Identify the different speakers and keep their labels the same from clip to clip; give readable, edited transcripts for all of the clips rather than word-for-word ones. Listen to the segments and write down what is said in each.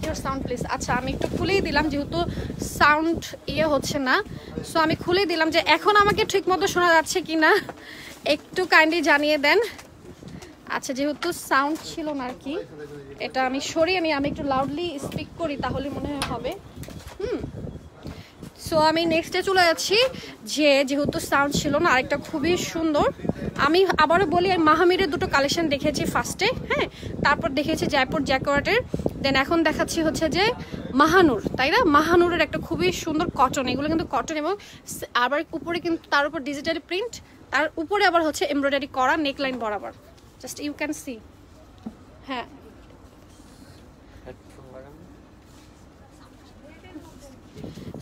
Speaker 1: Your sound please. আচ্ছা আমি একটু খুলেই দিলাম যেহেতু সাউন্ড হচ্ছে না, সো আমি খুলে দিলাম যে এখন আমাকে ঠিক মতো শোনা যাচ্ছে কি না একটু কাইন্ডলি জানিয়ে দেন। আচ্ছা যেহেতু সাউন্ড ছিল না আর কি, এটা আমি সরিয়ে নিই, আমি একটু লাউডলি স্পিক করি তাহলে মনে হবে। সো আমি নেক্সটে চলে যাচ্ছি যেহেতু সাউন্ড ছিল না, আরেকটা খুবই সুন্দর, আমি আবারও বলি মাহামিরের দুটো কালেকশন দেখেছি ফার্স্টে, হ্যাঁ, তারপর দেখেছি জয়পুর জ্যাকোয়ার্টের, দেন এখন দেখাচ্ছি হচ্ছে যে মাহানুর, তাই না? মাহানুরের একটা খুবই সুন্দর কটন, এগুলো কিন্তু কটন এবং আবার উপরে কিন্তু তার উপর ডিজিটাল প্রিন্ট, তার উপরে আবার হচ্ছে এমব্রয়ডারি করা নেকলাইন বরাবর, জাস্ট ইউ ক্যান সি। হ্যাঁ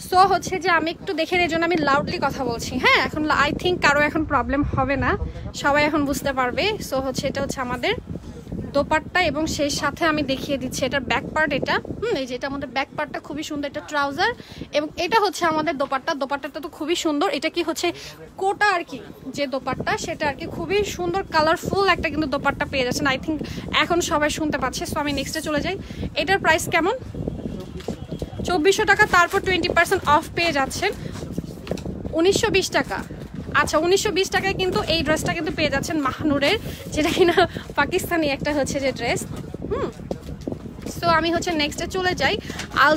Speaker 1: সো হচ্ছে যে আমি একটু দেখে এই জন্য আমি লাউডলি কথা বলছি, হ্যাঁ। এখন আই থিঙ্ক কারো এখন প্রবলেম হবে না, সবাই এখন বুঝতে পারবে। সো হচ্ছে এটা হচ্ছে আমাদের দোপাট্টা এবং সেই সাথে আমি দেখিয়ে দিচ্ছি এটার ব্যাক পার্ট, এটা এই যে এটা আমাদের ব্যাক পার্টটা খুবই সুন্দর, এটা ট্রাউজার এবং এটা হচ্ছে আমাদের দোপাট্টাটা তো খুবই সুন্দর, এটা কি হচ্ছে কোটা আর কি, যে দোপাট্টা সেটা আর কি খুবই সুন্দর কালারফুল একটা কিন্তু দোপাট্টা পেয়ে যাচ্ছেন, আই থিঙ্ক এখন সবাই শুনতে পাচ্ছে। সো আমি নেক্সটে চলে যাই। এটার প্রাইস কেমন? 2400 টাকা, তারপর 20% অফ পেয়ে যাচ্ছেন 1920 টাকা। আচ্ছা 1920 টাকায় কিন্তু এই ড্রেসটা কিন্তু পেয়ে যাচ্ছেন মাহানুরের, যেটা কিনা পাকিস্তানি একটা হচ্ছে যে ড্রেস। সো আমি হচ্ছে নেক্সটে চলে যাই আল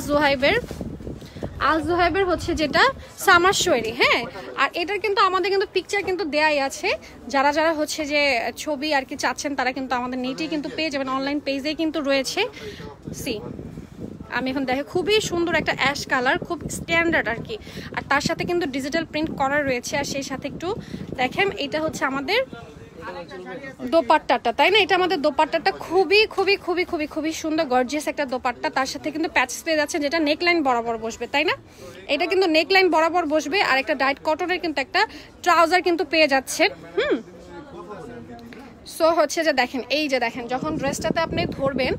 Speaker 1: জোহাইবের হচ্ছে যেটা সামার শোয়েরি, হ্যাঁ। আর এটার কিন্তু আমাদের কিন্তু পিকচার কিন্তু দেয়াই আছে, যারা যারা হচ্ছে যে ছবি আর কি চাচ্ছেন তারা কিন্তু আমাদের নেটেই কিন্তু পেয়ে যাবেন, অনলাইন পেজেই কিন্তু রয়েছে। সি আমি এখন দেখে খুবই সুন্দর একটা অ্যাশ কালার, খুব স্ট্যান্ডার্ড আর কি, আর তার সাথে কিন্তু ডিজিটাল প্রিন্ট করা রয়েছে, আর সেই সাথে একটু দেখেন এটা হচ্ছে আমাদের দোপাট্টাটা, তাই না? এটা আমাদের দোপাট্টাটা খুবই খুবই খুবই খুবই খুবই সুন্দর গর্জিয়াস একটা দোপাট্টা, তার সাথে কিন্তু প্যাচেস পেয়ে যাচ্ছে যেটা নেকলাইন বরাবর বসবে, তাই না? এটা কিন্তু নেকলাইন বরাবর বসবে, আর একটা ডাইট কটনের কিন্তু একটা ট্রাউজার কিন্তু পেয়ে যাচ্ছেন। সো হচ্ছে যে দেখেন এই যে দেখেন যখন ড্রেসটাতে আপনি ধরবেন,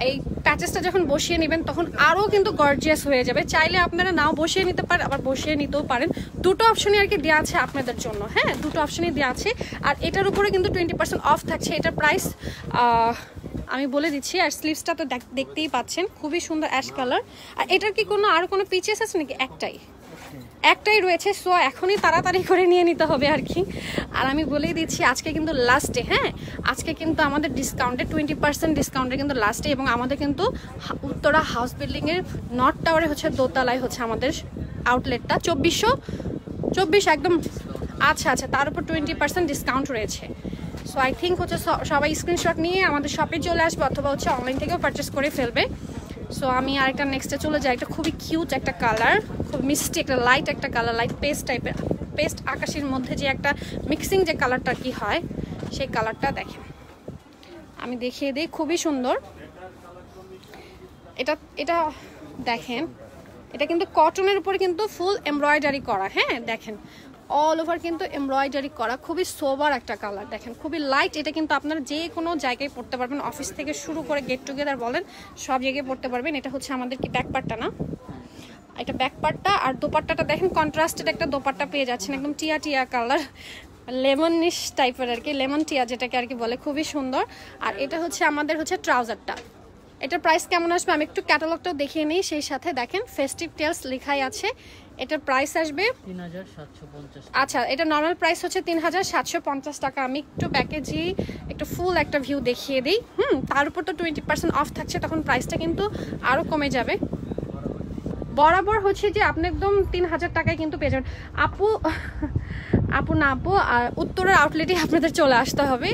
Speaker 1: এই প্যাচেসটা যখন বসিয়ে নেবেন তখন আরও কিন্তু গর্জিয়াস হয়ে যাবে। চাইলে আপনারা নাও বসিয়ে নিতে পারেন, আবার বসিয়ে নিতেও পারেন, দুটো অপশনই আর কি দেওয়া আছে আপনাদের জন্য, হ্যাঁ, দুটো অপশনই দেওয়া আছে। আর এটার উপরে কিন্তু 20% অফ থাকছে, এটার প্রাইস আমি বলে দিচ্ছি। আর স্লিভসটা তো দেখতেই পাচ্ছেন খুবই সুন্দর অ্যাশ কালার। আর এটার কি কোনো আর কোনো পিচেস আছে নাকি? একটাই রয়েছে, সো এখনই তাড়াতাড়ি করে নিয়ে নিতে হবে আর কি। আর আমি বলেই দিচ্ছি আজকে কিন্তু লাস্টে, হ্যাঁ, আজকে কিন্তু আমাদের ডিসকাউন্টে 20% ডিসকাউন্টে কিন্তু লাস্টে, এবং আমাদের কিন্তু উত্তরা হাউস বিল্ডিংয়ের নর্থ টাওয়ারে হচ্ছে দোতলায় হচ্ছে আমাদের আউটলেটটা 24 একদম। আচ্ছা তার উপর 20% ডিসকাউন্ট রয়েছে। সো আই থিঙ্ক হচ্ছে সবাই স্ক্রিনশট নিয়ে আমাদের শপে চলে আসবে অথবা হচ্ছে অনলাইন থেকেও পারচেস করে ফেলবে। সো আমি আরেকটা নেক্সটে চলে যাই, একটা খুবই কিউট একটা কালার, খুব মিষ্টি একটা লাইট একটা কালার, লাইট পেস্ট টাইপের, পেস্ট আকাশের মধ্যে যে একটা মিক্সিং যে কালারটা কি হয় সেই কালারটা দেখেন, আমি দেখিয়ে দিই, খুবই সুন্দর। এটা দেখেন, এটা কিন্তু কটনের উপরে কিন্তু ফুল এমব্রয়ডারি করা, হ্যাঁ দেখেন অল ওভার কিন্তু এমব্রয়ডারি করা, খুবই সোবার একটা কালার, দেখেন খুবই লাইট। এটা কিন্তু আপনারা যে কোনো জায়গায় পড়তে পারবেন, অফিস থেকে শুরু করে গেট টুগেদার বলেন সব জায়গায় পড়তে পারবেন। এটা হচ্ছে আমাদের কি ব্যাক পার্টটা না, এটা ব্যাক পার্টটা। আর দোপাট্টাটা দেখেন কন্ট্রাস্টেড একটা দোপাট্টা পেয়ে যাচ্ছেন, একদম টিয়া কালার, লেমনিশ টাইপের আর কি, লেমন টিয়া যেটাকে আর কি বলে, খুবই সুন্দর। আর এটা হচ্ছে আমাদের হচ্ছে ট্রাউজারটা, এটার প্রাইস কেমন আসবে আমি একটু ক্যাটালগটাও দেখিয়ে নিই, সেই সাথে দেখেন ফেস্টিভ টেলস লেখাই আছে, এটার প্রাইস আসবে
Speaker 2: 3750।
Speaker 1: আচ্ছা এটা নর্মাল প্রাইস হচ্ছে 3750 টাকা। আমি একটু প্যাকেজি একটু ফুল একটা ভিউ দেখিয়ে দিই। তার উপর তো 20% অফ থাকছে, তখন প্রাইসটা কিন্তু আরও কমে যাবে। বরাবর হচ্ছে যে আপনি একদম 3000 টাকায় কিন্তু পেয়ে যাবেন। আপু উত্তরের আউটলেটে আপনাদের চলে আসতে হবে,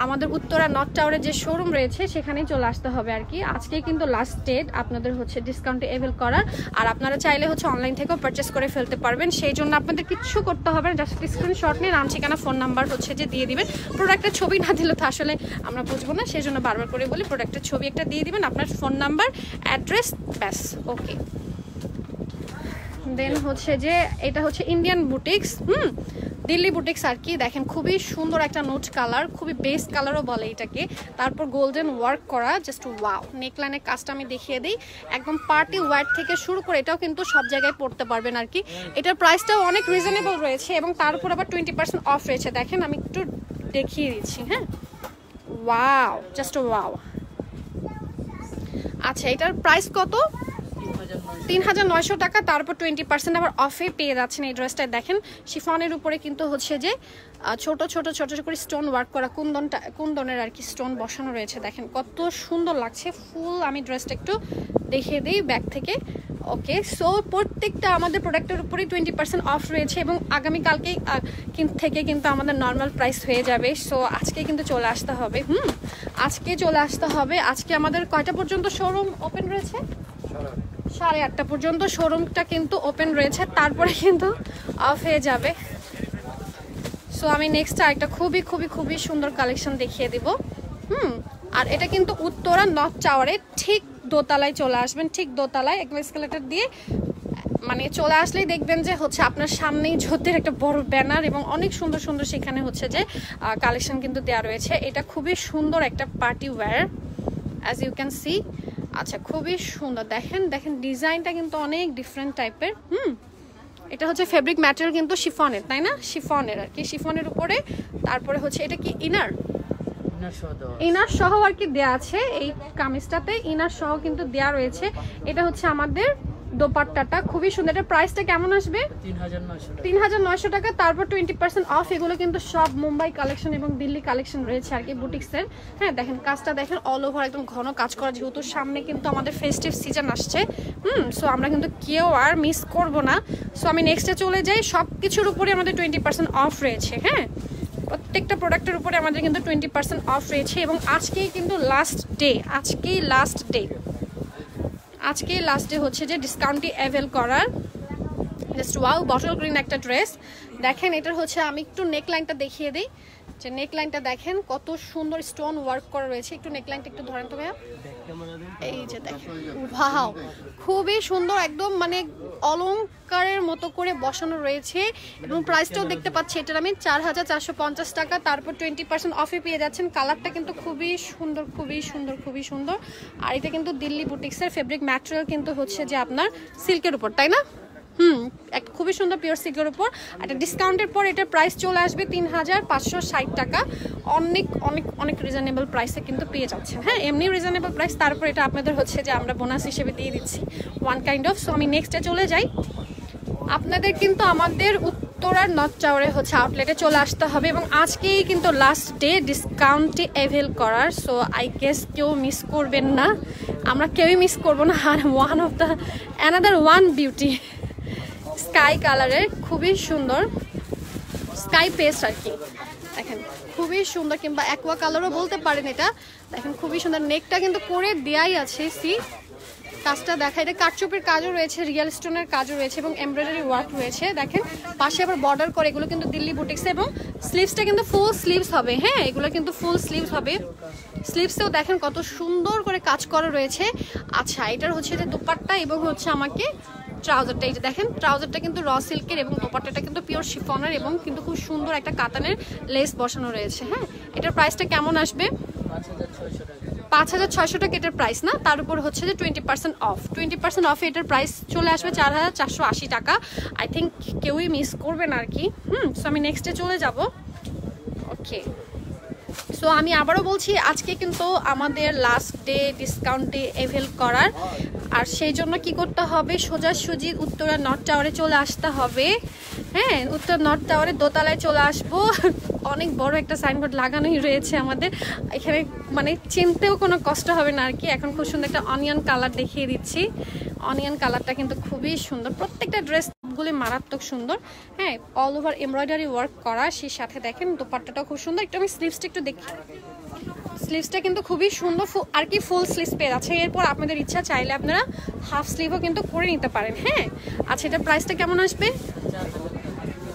Speaker 1: আমাদের উত্তরা নর্থ টাওয়ারের যে শোরুম রয়েছে সেখানেই চলে আসতে হবে আর কি। আজকে কিন্তু লাস্ট ডেট আপনাদের হচ্ছে ডিসকাউন্টে এভেল করার, আর আপনারা চাইলে হচ্ছে অনলাইন থেকেও পারচেস করে ফেলতে পারবেন। সেই জন্য আপনাদের কিছু করতে হবে না, জাস্ট স্ক্রিনশট নিয়ে নাম ঠিকানা ফোন নাম্বার হচ্ছে যে দিয়ে দিবেন। প্রোডাক্টের ছবি না দিলে তো আসলে আমরা বুঝবো না, সেই জন্য বারবার করে বলি প্রোডাক্টের ছবি একটা দিয়ে দিবেন, আপনার ফোন নাম্বার অ্যাড্রেস, ব্যাস ওকে। দেন হচ্ছে যে এটা হচ্ছে ইন্ডিয়ান বুটিক্স, দিল্লি বুটিক্স আর কি। দেখেন খুবই সুন্দর একটা নোট কালার, খুবই বেস্ট কালারও বলে এটাকে, তারপর গোল্ডেন ওয়ার্ক করা, জাস্ট ওয়াও। নেকলাইনের কাজটা আমি দেখিয়ে দিই, একদম পার্টি ওয়ার থেকে শুরু করে এটাও কিন্তু সব জায়গায় পড়তে পারবেন আর কি। এটার প্রাইসটাও অনেক রিজনেবল রয়েছে এবং তার উপর আবার 20% অফ রয়েছে। দেখেন আমি একটু দেখিয়ে দিচ্ছি, হ্যাঁ ওয়াও, জাস্ট ওয়াও। আচ্ছা, এটার প্রাইস কত? 3900 টাকা। তারপর 20% আবার অফে পেয়ে যাচ্ছেন এই ড্রেসটা। দেখেন শিফনের উপরে কিন্তু হচ্ছে যে ছোট ছোট ছোট ছোট করে স্টোন ওয়ার্ক করা, কুন্দনের আর কি স্টোন বসানো রয়েছে। দেখেন কত সুন্দর লাগছে ফুল। আমি ড্রেসটা একটু দেখিয়ে দিই ব্যাক থেকে। ওকে, সো প্রত্যেকটা আমাদের প্রোডাক্টের উপরেই 20% অফ রয়েছে এবং আগামীকালকে থেকে কিন্তু আমাদের নর্মাল প্রাইস হয়ে যাবে। সো আজকে কিন্তু চলে আসতে হবে। আজকে চলে আসতে হবে। আজকে আমাদের কয়টা পর্যন্ত শোরুম ওপেন রয়েছে? 8:30 পর্যন্ত শোরুমটা কিন্তু ওপেন রয়েছে, তারপরে কিন্তু অফ হয়ে যাবে। সো আমি নেক্সট আরেকটা খুবই খুবই খুবই সুন্দর কালেকশন দেখিয়ে দিব। আর এটা কিন্তু উত্তরা নর্থ টাওয়ারে ঠিক দোতলায় চলে আসবেন, ঠিক দোতলায় একদম এসকেলেটর দিয়ে মানে চলে আসলেই দেখবেন যে হচ্ছে আপনার সামনেই জ্যোতির একটা বড় ব্যানার এবং অনেক সুন্দর সুন্দর সেখানে হচ্ছে যে কালেকশন কিন্তু দেওয়া রয়েছে। এটা খুবই সুন্দর একটা party wear, as you can see. আচ্ছা, খুবই সুন্দর। দেখেন দেখেন ডিজাইনটা কিন্তু অনেক ডিফারেন্ট টাইপের। এটা হচ্ছে ফেব্রিক ম্যাটেরিয়াল কিন্তু শিফনের, তাই না? শিফনের আর কি, শিফনের উপরে তারপরে হচ্ছে এটা কি ইনার সহ আর কি দেয়া আছে এই কামিজটাতে, ইনার সহ কিন্তু দেয়া রয়েছে। এটা হচ্ছে আমাদের দোপাট্টাটা, খুবই সুন্দর। এটা প্রাইসটা কেমন আসবে? 3900 টাকা। তারপর 20% অফ। এগুলো কিন্তু সব মুম্বাই কালেকশন এবং দিল্লি কালেকশন রয়েছে আর কি বুটিক্সের। হ্যাঁ, দেখেন কাজটা দেখেন, অল ওভার একদম ঘন কাজ করা, যেহেতু সামনে কিন্তু আমাদের ফেস্টিভ সিজন আসছে। সো আমরা কিন্তু কেউ আর মিস করব না। সো আমি নেক্সটে চলে যাই। সব কিছুর উপরে আমাদের 20% অফ রয়েছে। হ্যাঁ, প্রত্যেকটা প্রোডাক্টের উপরে আমাদের কিন্তু 20% অফ রয়েছে এবং আজকেই কিন্তু লাস্ট ডে। আজকেই লাস্ট ডে হচ্ছে যে ডিসকাউন্টটি অ্যাভেল করার। জাস্ট ওয়াও, বটল গ্রিন একটা ড্রেস। দেখেন এটার হচ্ছে আমি একটু নেকলাইনটা দেখিয়ে দিই, যে নেকলাইনটা দেখেন কত সুন্দর স্টোন ওয়ার্ক করা রয়েছে। একটু নেকলাইনটা একটু ধরেন তো ভাইয়া। এই যে দেখেন, ওয়াও, খুবই সুন্দর, একদম মানে অলংকারের মতো করে বসানো রয়েছে এবং প্রাইসটাও দেখতে পাচ্ছি এটার আমি 4450 টাকা। তারপর 20% অফে পেয়ে যাচ্ছেন। কালারটা কিন্তু খুবই সুন্দর, খুবই সুন্দর, খুবই সুন্দর। আর এটা কিন্তু দিল্লি বুটিক্সের ফেব্রিক ম্যাটেরিয়াল কিন্তু হচ্ছে যে আপনার সিল্কের উপর, তাই না? একটা খুবই সুন্দর পিওর সিল্কের উপর। একটা ডিসকাউন্টের পর এটার প্রাইস চলে আসবে 3560 টাকা। অনেক অনেক অনেক রিজনেবল প্রাইসে কিন্তু পেয়ে যাচ্ছেন। হ্যাঁ, এমনি রিজনেবল প্রাইস, তারপর এটা আপনাদের হচ্ছে যে আমরা বোনাস হিসেবে দিয়ে দিচ্ছি ওয়ান কাইন্ড অফ। সো আমি নেক্সটে চলে যাই। আপনাদের কিন্তু আমাদের উত্তরার নর্থ টাওয়ারে হচ্ছে আউটলেটে চলে আসতে হবে এবং আজকেই কিন্তু লাস্ট ডে ডিসকাউন্টটি অ্যাভেল করার। সো আই গেস কেউ মিস করবেন না, আমরা কেউই মিস করবো না। আর one of the another one beauty sky কালারের, খুবই সুন্দর স্কাই পেস্ট আর কি। দেখেন খুবই সুন্দর, কিংবা অ্যাকোয়া কালারও বলতে পারেন এটা। দেখেন খুবই সুন্দর, নেকটা কিন্তু করে দেয়াই আছে। সি কাজটা দেখা, এটা কাটচুপের কাজও রয়েছে, রিয়েল স্টোনের কাজও রয়েছে এবং এমব্রয়ডারি ওয়ার্ক রয়েছে। দেখেন পাশে আবার বর্ডার করে, এগুলো কিন্তু দিল্লি বুটিক্স এবং স্লিভসটা কিন্তু ফুল স্লিভস হবে। হ্যাঁ, এগুলো কিন্তু ফুল স্লিভস হবে। স্লিভসেও দেখেন কত সুন্দর করে কাজ করা রয়েছে। আচ্ছা, এটার হচ্ছে এটা দোপাট্টা এবং হচ্ছে আমাকে ট্রাউজারটা, এই যে দেখেন ট্রাউজারটা কিন্তু র সিল্কের এবং দোপাট্টাটা কিন্তু পিওর শিফনের এবং কিন্তু খুব সুন্দর একটা কাতানের লেস বসানো রয়েছে। হ্যাঁ, এটার প্রাইসটা কেমন আসবে? 5600 টাকা এটার প্রাইস না। তার উপর হচ্ছে যে 20% অফ। 20% অফে এটার প্রাইস চলে আসবে 4480 টাকা। আই থিঙ্ক কেউই মিস করবেন আর কি। সো আমি নেক্সটে চলে যাব। ওকে, সো আমি আবারও বলছি আজকে কিন্তু আমাদের last day discount day avail করার। আর সেই জন্য কি করতে হবে, সোজাসুজি উত্তরা নর্থ টাওয়ারে চলে আসতে হবে। হ্যাঁ, উত্তর নর্থ টাওয়ারে দোতলায় চলে আসবো। অনেক বড় একটা সাইনবোর্ড লাগানোই রয়েছে আমাদের এখানে, মানে চিনতেও কোনো কষ্ট হবে না আর কি। এখন খুব সুন্দর একটা অনিয়ন কালার দেখিয়ে দিচ্ছি। অনিয়ন কালারটা কিন্তু খুবই সুন্দর, প্রত্যেকটা ড্রেসগুলি মারাত্মক সুন্দর। হ্যাঁ, অল ওভার এমব্রয়ডারি ওয়ার্ক করা, সেই সাথে দেখেন দোপাট্টাটাও খুব সুন্দর। একটু আমি স্লিভসটা একটু দেখি, স্লিভসটা কিন্তু খুবই সুন্দর আর কি, ফুল স্লিভস পেয়ে যাচ্ছে। এরপর আপনাদের ইচ্ছা চাইলে আপনারা হাফ স্লিভও কিন্তু করে নিতে পারেন। হ্যাঁ, আচ্ছা, এটার প্রাইসটা কেমন আসবে?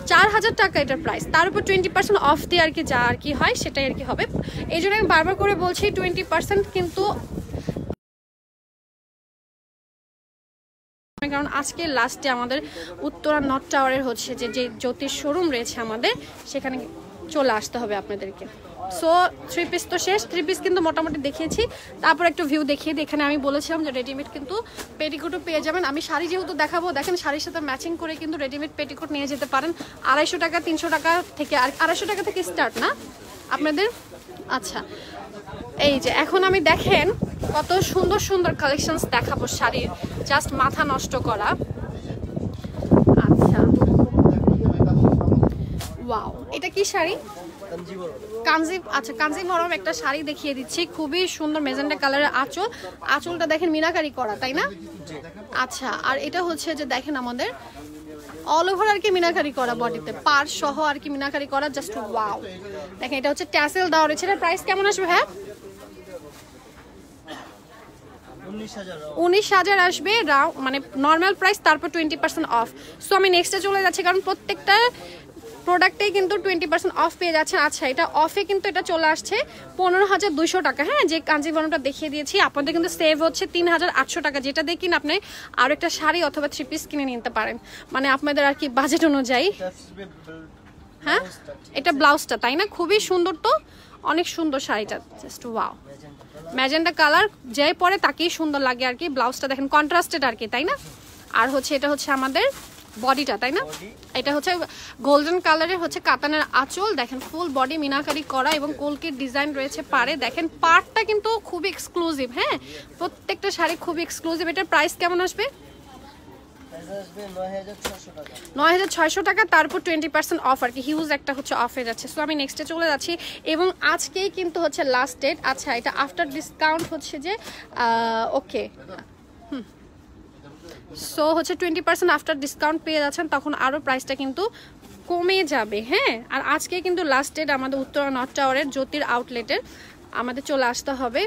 Speaker 1: 4000 টাকা এটার প্রাইস। তার উপর 20% অফ দিয়ে আর কি যা আর কি হয় সেটাই আর কি হবে। এই জন্য আমি বারবার করে বলছি 20% কিন্তু, কারণ আজকে লাস্টে আমাদের উত্তরা নর্থ টাওয়ারের হচ্ছে যে জ্যোতির শোরুম রয়েছে আমাদের, সেখানে চলে আসতে হবে আপনাদেরকে। সো 3 পিস তো শেষ, 3 পিস কিন্তু মোটামুটি দেখিয়েছি। তারপর একটু ভিউ দেখিয়ে দিই। এখানে আমি বলেছিলাম যে রেডিমেড কিন্তু পেটিকোটও পেয়ে যাবেন। আমি শাড়ি যেহেতু দেখাবো, দেখেন শাড়ির সাথে ম্যাচিং করে কিন্তু রেডিমেড পেটিকোট নিয়ে যেতে পারেন। 250 টাকা 300 টাকা থেকে, আর 250 টাকা থেকে স্টার্ট না আপনাদের। আচ্ছা, এই যে এখন আমি দেখেন কত সুন্দর সুন্দর কালেকশনস দেখাবো শাড়ির, জাস্ট মাথা নষ্ট করা। আচ্ছা ওয়াও, এটা কি শাড়ি? কাঞ্জিভরম একটা শাড়ি দেখিয়ে দিচ্ছি, খুবই সুন্দর মেজেন্টা কালারের আঁচল। আঁচলটা দেখেন মিনাকারি করা, তাই না? আচ্ছা, আর এটা হচ্ছে যে দেখেন আমাদের অল ওভার আর কি মিনাকারি করা, বডিতে পার সহ আর কি মিনাকারি করা, জাস্ট ওয়াও। দেখেন এটা হচ্ছে ট্যাসেল দেওয়া রয়েছে। এটার প্রাইস কেমন আসবে? হ্যাঁ 19,000 আসবে, মানে নর্মাল প্রাইস, তারপর 20% অফ। সো আমি নেক্সটে চলে যাচ্ছি, কারণ প্রত্যেকটা প্রোডাক্টেই কিন্তু 20% অফ পেয়ে যাচ্ছেন। আচ্ছা, এটা অফে কিন্তু এটা চলে আসছে 15,200 টাকা। হ্যাঁ, যে কাঞ্জিভরমটা দেখিয়ে দিয়েছি আপনাদের কিন্তু সেভ হচ্ছে 3,800 টাকা, যেটা দিয়ে কিনে আপনি আরও একটা শাড়ি অথবা 3 পিস কিনে নিতে পারেন, মানে আপনাদের আর কি বাজেট অনুযায়ী। হ্যাঁ, এটা ব্লাউজটা, তাই না? খুবই সুন্দর, তো অনেক সুন্দর শাড়িটা, জাস্ট ওয়াও। ম্যাজেন্টা কালার যে পরে তাকেই সুন্দর লাগে আর কি। ব্লাউজটা দেখেন কন্ট্রাস্টেড আর কি, তাই না? আর হচ্ছে এটা হচ্ছে আমাদের বডিটা, তাই না? এটা হচ্ছে গোল্ডেন কালারের হচ্ছে কাতানের আঁচল, দেখেন ফুল বডি মিনাকারি করা এবং কলকির ডিজাইন রয়েছে পারে। দেখেন পার্টটা কিন্তু খুব এক্সক্লুসিভ। হ্যাঁ, প্রত্যেকটা শাড়ি খুব এক্সক্লুসিভ। এটার প্রাইস কেমন আসবে? 9,600 টাকা, তারপর 20% অফ আর কি, হিউজ একটা হচ্ছে অফ হয়ে যাচ্ছে। সো আমি নেক্সটে চলে যাচ্ছি, এবং আজকেই কিন্তু হচ্ছে লাস্ট ডেট। আচ্ছা, এটা আফটার ডিসকাউন্ট হচ্ছে যে ওকে, সো হচ্ছে 20% আফটার ডিসকাউন্ট পেয়ে যাচ্ছেন, তখন আরও প্রাইসটা কিন্তু কমে যাবে। হ্যাঁ, আর আজকে কিন্তু লাস্ট ডেট আমাদের উত্তরা নর্থ টাওয়ারের জ্যোতির আউটলেটের, আমাদের চলে আসতে হবে।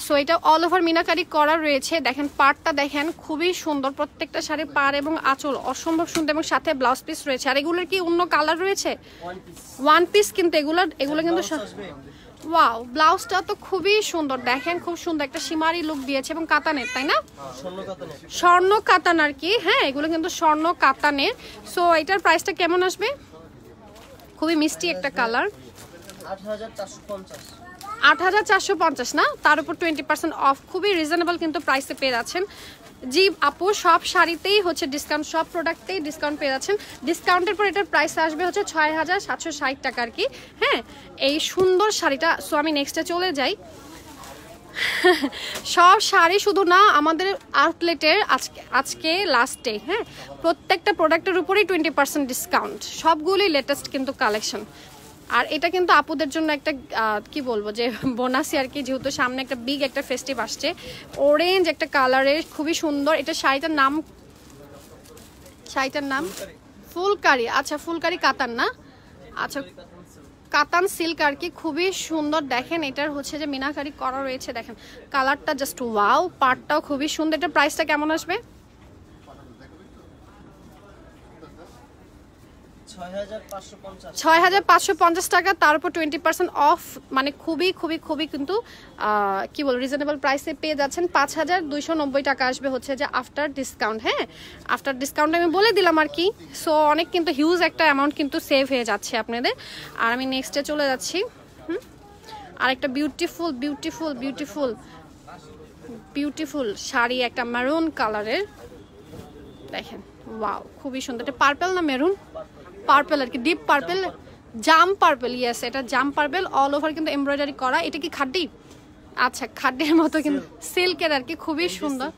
Speaker 1: সো এটা অল ওভার মিনাকারি করা রয়েছে। দেখেন পাড়টা দেখেন খুবই সুন্দর, প্রত্যেকটা শাড়ির পাড় এবং আঁচল অসম্ভব সুন্দর, এবং সাথে ব্লাউজ পিস রয়েছে। আর এগুলোর কি অন্য কালার রয়েছে? ওয়ান পিস কিন্তু এগুলো কিন্তু ওয়াও, ব্লাউজটা তো খুবই সুন্দর, দেখেন খুব সুন্দর একটা সীমারি লুক দিয়েছে, এবং কাতানের, তাই না? স্বর্ণ কাতান আর কি। হ্যাঁ, এগুলো কিন্তু স্বর্ণ কাতানের। সো এটার প্রাইসটা কেমন আসবে? খুবই মিষ্টি একটা কালার, 8,450 না, তার উপর 20% অফ, খুবই রিজনেবল কিন্তু প্রাইসে পেয়ে যাচ্ছেন। জি আপু, সব শাড়িতেই হচ্ছে ডিসকাউন্ট, সব প্রোডাক্টেই ডিসকাউন্ট পেয়ে যাচ্ছেন। ডিসকাউন্টের পর এটার প্রাইস আসবে হচ্ছে 6,760 টাকা আর কি। হ্যাঁ, এই সুন্দর শাড়িটা। সো আমি নেক্সটে চলে যাই। সব শাড়ি শুধু না, আমাদের আউটলেটের আজকে লাস্ট ডে। হ্যাঁ, প্রত্যেকটা প্রোডাক্টের উপরেই 20% ডিসকাউন্ট, সবগুলোই লেটেস্ট কিন্তু কালেকশন। আর এটা কিন্তু আপুদের জন্য একটা কি বলবো যে বোনাসই আর কি, যেহেতু সামনে একটা বিগ একটা ফেস্টিভ আসছে। অরেঞ্জ একটা কালারের, খুবই সুন্দর। এটা শাড়িটার নাম ফুলকারি। আচ্ছা, ফুলকারি কাতান না? আচ্ছা, কাতান সিল্ক আর কি, খুবই সুন্দর। দেখেন এটার হচ্ছে যে মিনাকারি করা রয়েছে, দেখেন কালারটা জাস্ট ওয়াও, পাটটাও খুবই সুন্দর। এটার প্রাইসটা কেমন আসবে? 6,550 টাকা, তার উপর 20% অফ, মানে খুবই খুবই খুবই কিন্তু কি বল রিজনেবল প্রাইসে পেয়ে যাচ্ছেন। 5,290 টাকা আসবে হচ্ছে যে আফটার ডিসকাউন্ট। হ্যাঁ, আফটার ডিসকাউন্ট আমি বলে দিলাম আর কি। সো অনেক কিন্তু হিউজ একটা অ্যামাউন্ট কিন্তু সেভ হয়ে যাচ্ছে আপনাদের। আর আমি নেক্সটে চলে যাচ্ছি। আরেকটা beautiful beautiful beautiful beautiful sari, একটা মেরুন কালারের, দেখেন ওয়াও, খুবই সুন্দর। এটা পার্পল না মেরুন? পার্পল আর কি, ডিপ পার্পল, জাম পার্পল। ইয়েস, এটা জাম পার্পল, অল ওভার কিন্তু এমব্রয়ডারি করা। এটা কি খাড্ডি? আচ্ছা, খাড্ডির মতো কিন্তু সিল্কের আর কি, খুবই সুন্দর,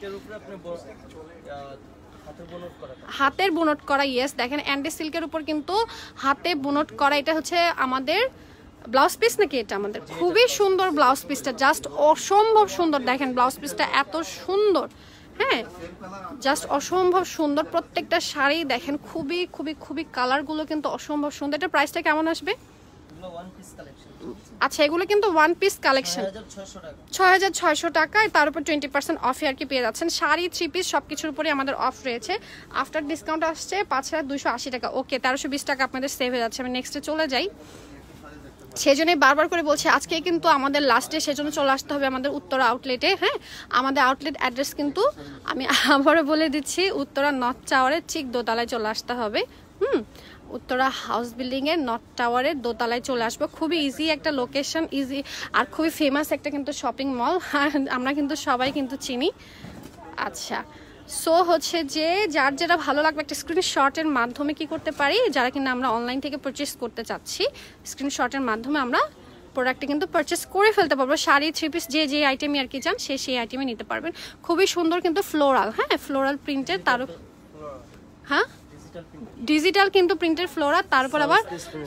Speaker 1: হাতের বুনট করা। ইয়েস, দেখেন অ্যান্ডি সিল্কের উপর কিন্তু হাতে বুনট করা। এটা হচ্ছে আমাদের ব্লাউজ পিস নাকি? এটা আমাদের খুবই সুন্দর ব্লাউজ পিসটা, জাস্ট অসম্ভব সুন্দর। দেখেন ব্লাউজ পিসটা এত সুন্দর। হ্যাঁ, জাস্ট অসম্ভব সুন্দর। প্রত্যেকটা শাড়ি দেখেন খুবই খুবই খুবই কালারগুলো কিন্তু অসম্ভব সুন্দর। এটার প্রাইসটা কেমন আসবে? আচ্ছা, এগুলো কিন্তু ওয়ান পিস কালেকশন, 6,600 টাকায়, তার উপর 20% অফে আর কি পেয়ে যাচ্ছেন। শাড়ি, 3 পিস সবকিছুর উপরে আমাদের অফ রয়েছে। আফটার ডিসকাউন্ট আসছে 5,280 টাকা। ওকে, 1,320 টাকা আপনাদের সেভ হয়ে যাচ্ছে। আমি নেক্সটে চলে যাই। সেজন্যই বারবার করে বলছি আজকে কিন্তু আমাদের লাস্টে, সেজন্য চলে আসতে হবে আমাদের উত্তরা আউটলেটে। হ্যাঁ, আমাদের আউটলেট অ্যাড্রেস কিন্তু আমি আবারও বলে দিচ্ছি, উত্তরা নর্থ টাওয়ারের ঠিক দোতলায় চলে আসতে হবে। উত্তরা হাউস বিল্ডিংয়ের নর্থ টাওয়ারের দোতলায় চলে আসবো। খুবই ইজি একটা লোকেশন, ইজি, আর খুবই ফেমাস একটা কিন্তু শপিং মল, আমরা কিন্তু সবাই কিন্তু চিনি। আচ্ছা, সো হচ্ছে যে যার যেটা ভালো লাগবে একটা স্ক্রিনশটের মাধ্যমে কি করতে পারি, যারা কিনা আমরা অনলাইন থেকে পারচেস করতে চাচ্ছি, স্ক্রিনশটের মাধ্যমে আমরা প্রোডাক্টে কিন্তু পারচেস করে ফেলতে পারবো। শাড়ি, থ্রি পিস, যে যে আইটেমই আর কি চান সেই আইটেমই নিতে পারবেন। খুবই সুন্দর কিন্তু ফ্লোরাল, হ্যাঁ ফ্লোরাল প্রিন্টের, তারও হ্যাঁ ডিজিটাল কিন্তু প্রিন্টের ফ্লোরা, তারপর আবার